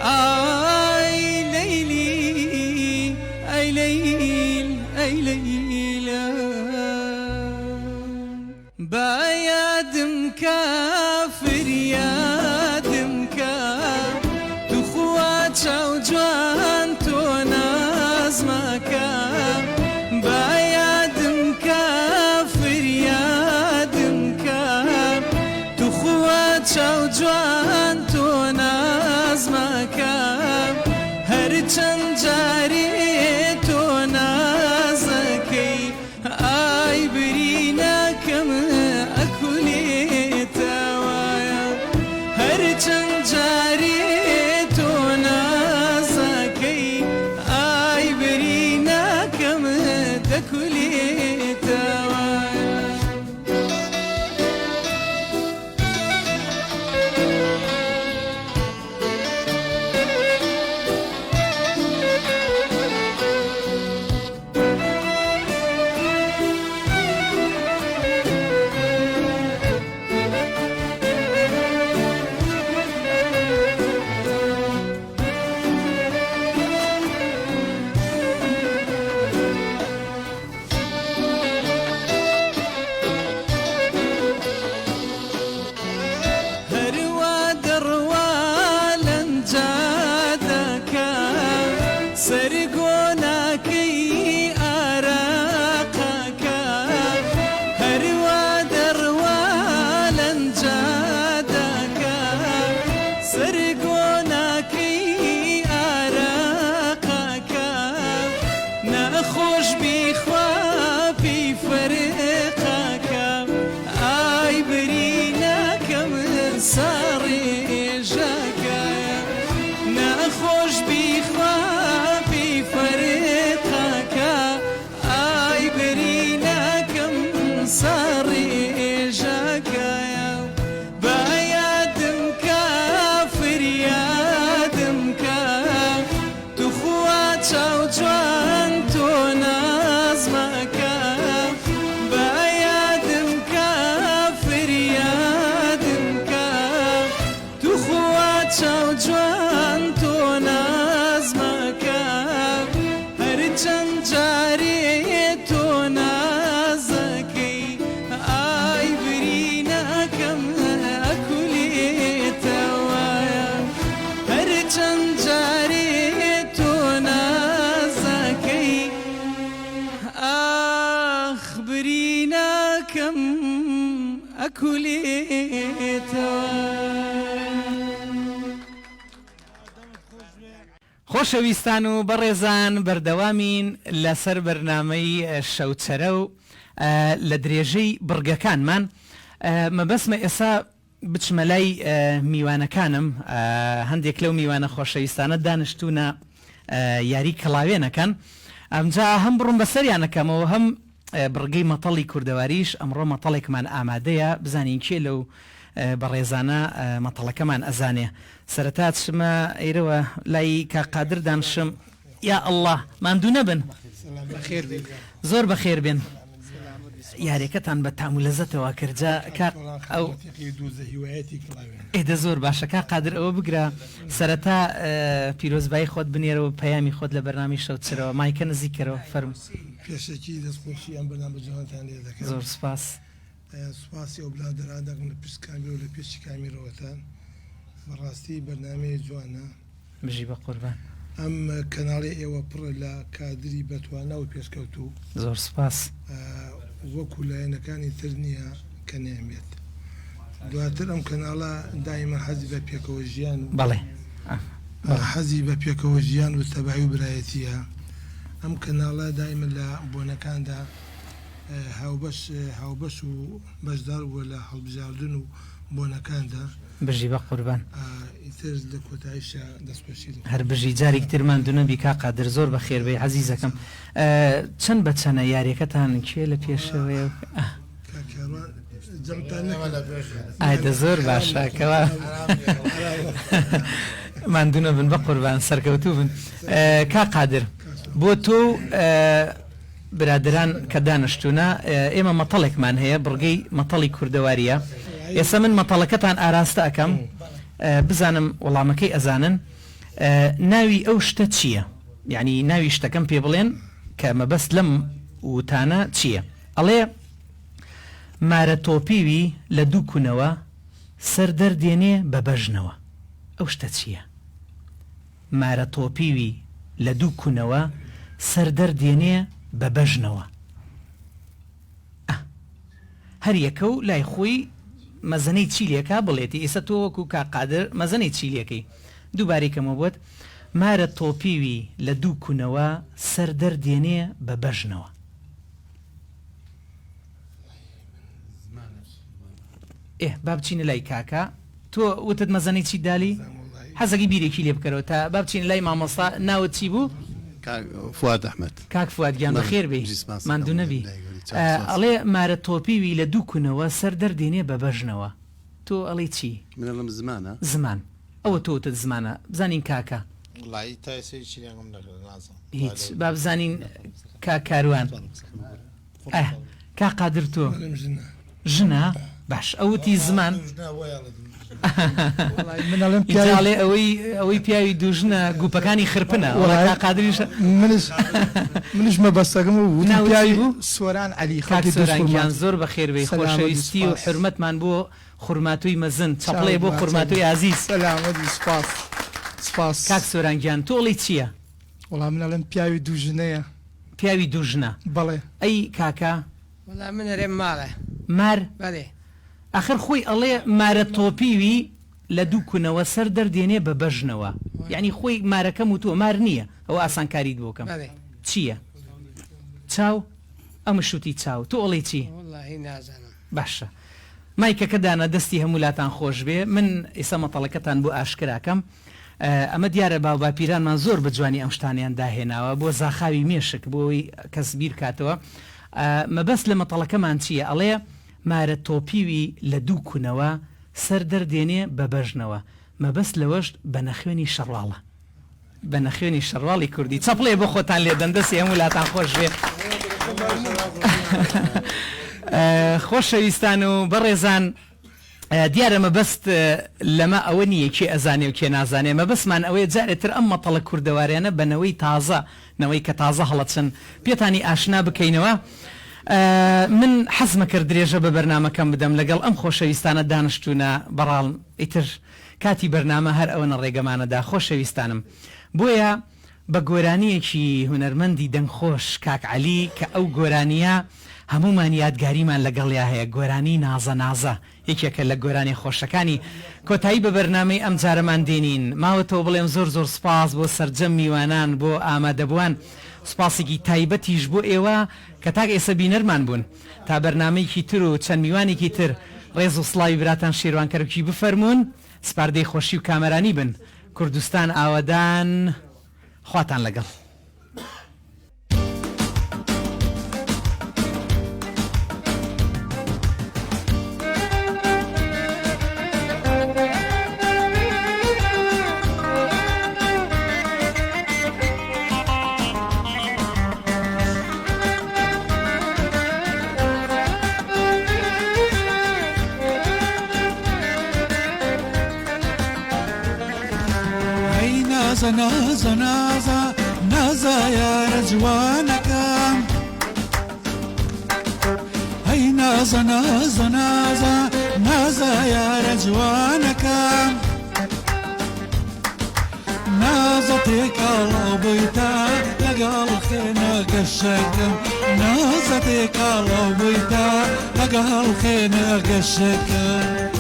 Speaker 10: أي ليلي أي ليل أي ليلى بايادم كافر يادم كافر تخوات شوجوان توناز مكان جوان تو ناز مکم هر چند جاری تو نازکی آی بری نکم اکلی توایا هر چند جاری تو نازکی آی بری نکم دکلی توایا چاو جوان تۆ نازمەکە بە یادم کە فریادم کە توخوا چاو جوان تۆ نازمەکە هەرچەند جارێ تۆ نازەکەی ئای برینەکەم ئەکولێتەوە هەرچەند جارێ تۆ نازەکەی ئاخ برینەکەم ئەکولێتەوە.
Speaker 1: خۆشەویستان و بەڕێزان بەردەوامین لەسەر بەرنامەی شەوچەرە و لە درێژەی بڕگەکانمان مەبەسمە ئێستا بچمە لای میوانەکانم هەندێک لەو میوانە خۆشەویستانە دانیشتوونە یاری کڵاوێنەکەن ئەمجا هەم بڕم بەسەریانەکەمەوە هەم بڕگەی مەتەڵی کوردەواریش ئەمڕۆ مەتەڵێکمان ئامادەیە بزانین کێ لەو بەڕێزانە مەتەڵەکەمان ئەزانێ. سەرەتا چمە ئێرەوە لای کاقادر دانشم یا ئەڵڵا ماندوو نەبن زۆر بەخێر بێن یاریەکەتان بە تام و لەزەتەوە کردجا ئەو ئێدە زۆر باشە کا قادر ئەوە بگرە سەرەتا پیرۆزبایی خۆت بنێرەوە پەیامی خۆت لە بەرنامی شەوچەرەوە مایکە نزیکەرەوە فەرم.
Speaker 11: پێشێکی دەستخۆشی ئەم بەرنامە جوانتان لێ دەکەم.
Speaker 1: زۆر سپاس.
Speaker 11: سوپاسی ئەو بلادەرادەکەم لە پشتکامی و لە پێشی کامیرەوەتان بەڕاستی بەرنامەیە جوانە
Speaker 1: بژی بە قوربان.
Speaker 11: ئەم کەناڵی ئێوە پڕە لە کادری بەتوانە و پێشکەوتوو.
Speaker 1: زۆر سپاس.
Speaker 11: وەکو لایەنەکانی تر نییە کە نێمێت. دواتر ئەم کەناڵە دایمە حەزی بە پێکەوە ژیان و
Speaker 1: بەڵێ
Speaker 11: حەزی بە پێکەوە ژیان و تەبای و برایەتیە. ئەم کەناڵە دایمە لە بۆنەکاندا هاوبەش و بەشدار بووە لە هەڵبژاردن و بۆنەکاندا.
Speaker 1: بژی بە قوربان.
Speaker 11: ئیتر لە کۆتاییشە دەستپێشی
Speaker 1: هەر بژی جارێک ترمان دوونەبی کا قادر زۆر بە خێربەی عەزیزەکەم. چەند بە چەنە یاریەکەتان کوێ لە پێشەوەی ئایدە زۆر باشە کەوا ماندوونە بن بە قوربان سەرکەوتوو بن. کا قادر بۆ تۆ برادران کە دانیشتوونە ئێمە مەتەڵێکمان هەیە بڕگەی مەتەڵی کوردەواریە. ئێستا من مەتەڵەکەتان ئاراستە ئەەکەم بزانم وەڵامەکەی ئەزانن ناوی ئەو شتە چییە؟ یعنی ناوی شتەکەم پێ بڵێن کە مەبەست لەم وتانە چییە؟ ئەڵێ مارە تۆپیوی لە دوو کوونەوە سەر دەردێنێ بە بەژنەوە. ئەو شتە چییە؟ مارە تۆپیوی لە دوو کوونەوە سەر دەردێنێ بە بەژنەوە. هەر یەکە و لای خۆی مەزەنەی چیلێکە بڵێتی ئێستا تۆ وەکو کاقادر مەزەنەی چیلەکەی دووبارێکەمە بوت مارە تۆپیوی لە دوو کوونەوە سەر دەردێنێ بە بەژنەوە. با بچینە لای کاکە تۆ وتت مەزەنەی چی دالی حەزەکی بیرێکی لێ بکەرەوە تا با بچینە لای مامۆستا ناوت چی بوو؟
Speaker 5: فواد ئەحمەد.
Speaker 1: کاک فواد گیان بەخێر بێ ماندوو نەبی. ئەڵێ مارە تۆپیوی لە دوو کوونەوە سەر دەردێنێ بە بەژنەوە. تۆ ئەڵێ چی؟
Speaker 5: منەڵم زمانە
Speaker 1: زمان ئەوە تۆتت زمانە بزانین کاکە هیچ با بزانین کاکاروان کا قادر تۆ ژنە باش ئەوتی زمان منڵێ ئەوەی پیاوی دوژنە گوپەکانی خرپنە قادریش
Speaker 12: منش مەبەستەکەم و پیاوی بوو سۆران عەلی
Speaker 1: خاکسۆرانگیان زۆر بە خێربەی خۆشەویستی و حرمەتمان بۆ خوڕماتووی مەزن چەپڵێ بۆ خوڕماتووی عەزیز
Speaker 12: سپاس
Speaker 1: کاک سۆرانگیان تۆڵی چییە؟
Speaker 12: وەڵام منەڵێم پیاوی دوژنەیە.
Speaker 1: پیاوی دوژنە
Speaker 12: بەڵێ
Speaker 1: ئەی کاکە
Speaker 13: وەڵام منەرێم ماڵە
Speaker 1: مار
Speaker 13: بەڵێ
Speaker 1: ئاخر خۆی ئەڵێ مارە تۆپیوی لە دوو کوونەوە سەر دەردێنێ بە بەژنەوە یعنی خۆی مارەکەم و تۆ مار نییە ئەوە ئاسانکاریت بۆکەم چییە؟ چاو ئەمە شوتی چاو تۆ ئەڵێ چی؟ باشە مایکەکە دانا دەستی هەمولاتان خۆش بێ من ئێستا مەتەڵەکەتان بۆ ئاشکراکەم ئەمە دیارە باوباپیرانمان زۆر بە جوانی ئەم شتانیان داهێناوە بۆ زاخاوی مێشک بۆی کەس بیر کاتەوە مەبەست لە مەتەڵەکەمان چییە؟ ئەڵێ مارە تۆپیوی لە دوو کوونەوە سەر دەردێنێ بە بەژنەوە مەبەست لەوەشت بە نەخوێنی شەڕواڵە بە نەخێنی شەڕواڵی کوردی چەپڵێ بۆ خۆتان لێ دەندەسی هەموو لاتان خۆش بێ. خۆشەویستان و بەڕێزان، دیارە مەبەست لەمە ئەوە نییە کێ ئەزانێ و کێ نازانێ، مەبەستمان ئەوەیە جارێتتر ئەم مەتەڵە کوردەوارێنە بەنەوەی تازە، نەوەی کە تازە هەڵەچن پێتانی ئاشنا بکەینەوە. من حەزمە کرد درێژە بە بەرنامەکەم بدەم لەگەڵ ئەم خۆشەویستانە دانیشتوونە بەڕاڵ ئیتر کاتی بەرنامە هەر ئەوەنە ڕێگەمانەدا. خۆشەویستانم، بۆیە بە گۆرانیەکی هونەرمەندی دەنگخۆش کاک عەلی کە ئەو گۆرانیە هەمومان یادگاریمان لەگەڵیا هەیە، گۆرانی نازە نازە، یەکێکە لە گۆرانی خۆشەکانی کۆتایی بە بەرنامەی ئەم جارەمان دێنین. ماوەتەوە بڵێم زۆر زۆر سپاس بۆ سەرجەم میوانان، بۆ ئامادەبووان، سوپاسێکی تایبەتیش بۆ ئێوە کە تاک ئێستا بینەرمان بوون تا بەرنامەیەکی تر و چەند میوانێکی تر ڕێز و سڵاوی براتان شێروانکەرکی بفەرمونون، سپاردەی خۆشی و کامەرانی بن. کوردستان ئاوەدان، خواتان لەگەڵ.
Speaker 8: نازا نازا نازا نازا يا رجوانك، هي نازا نازا نازا نازا يا رجوانك، نازتك الله بيتا لقال خينك الشكم، نازتك الله بيتا لقال خينك الشكم.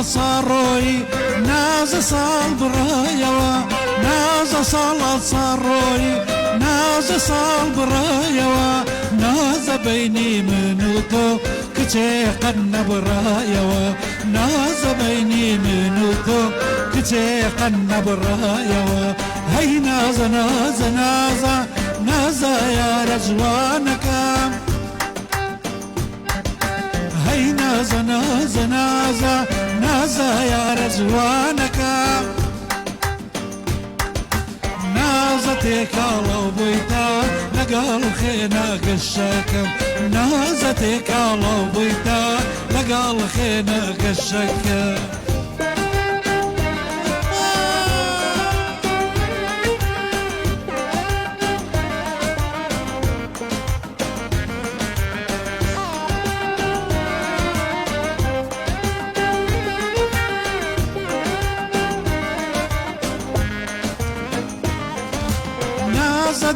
Speaker 8: صاروي نازا صال برايوا، نازا صال صاروي نازا صال برايوا، نازا بيني منوتو كتي قن برايوا، نازا بيني منوتو كتي قن برايوا، هي نازا نازا نازا نازا يا رجوانك، هي نازا نازا نازا نازا يا رجوانك، نازتك الله بيتا لقال خينك الشكم، نازتك الله بيتا لقال خينك الشكم.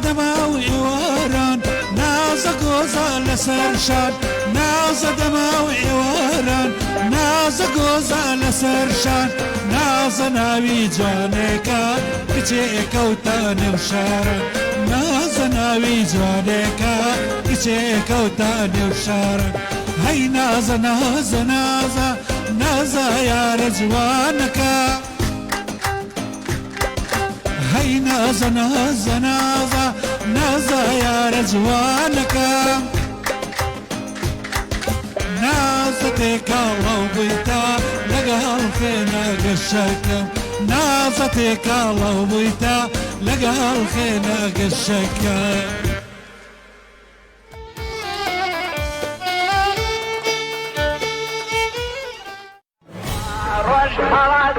Speaker 8: دماوي وران نازا قوزا لسرشان، نازا دماوي وران نازا قوزا لسرشان، نازا ناوي جوانيكا كتيكا وتاني وشارن، نازا ناوي جوانيكا كتيكا وتاني وشارن، هي نازا نازا نازا نازا يا رجوانك، هي نازا نازا نازا نازا يا رجوانك، نازتك الله بيتا لقى الخينك الشكم، نازتك الله بيتا لقى الخينك الشكم.
Speaker 14: روش حراد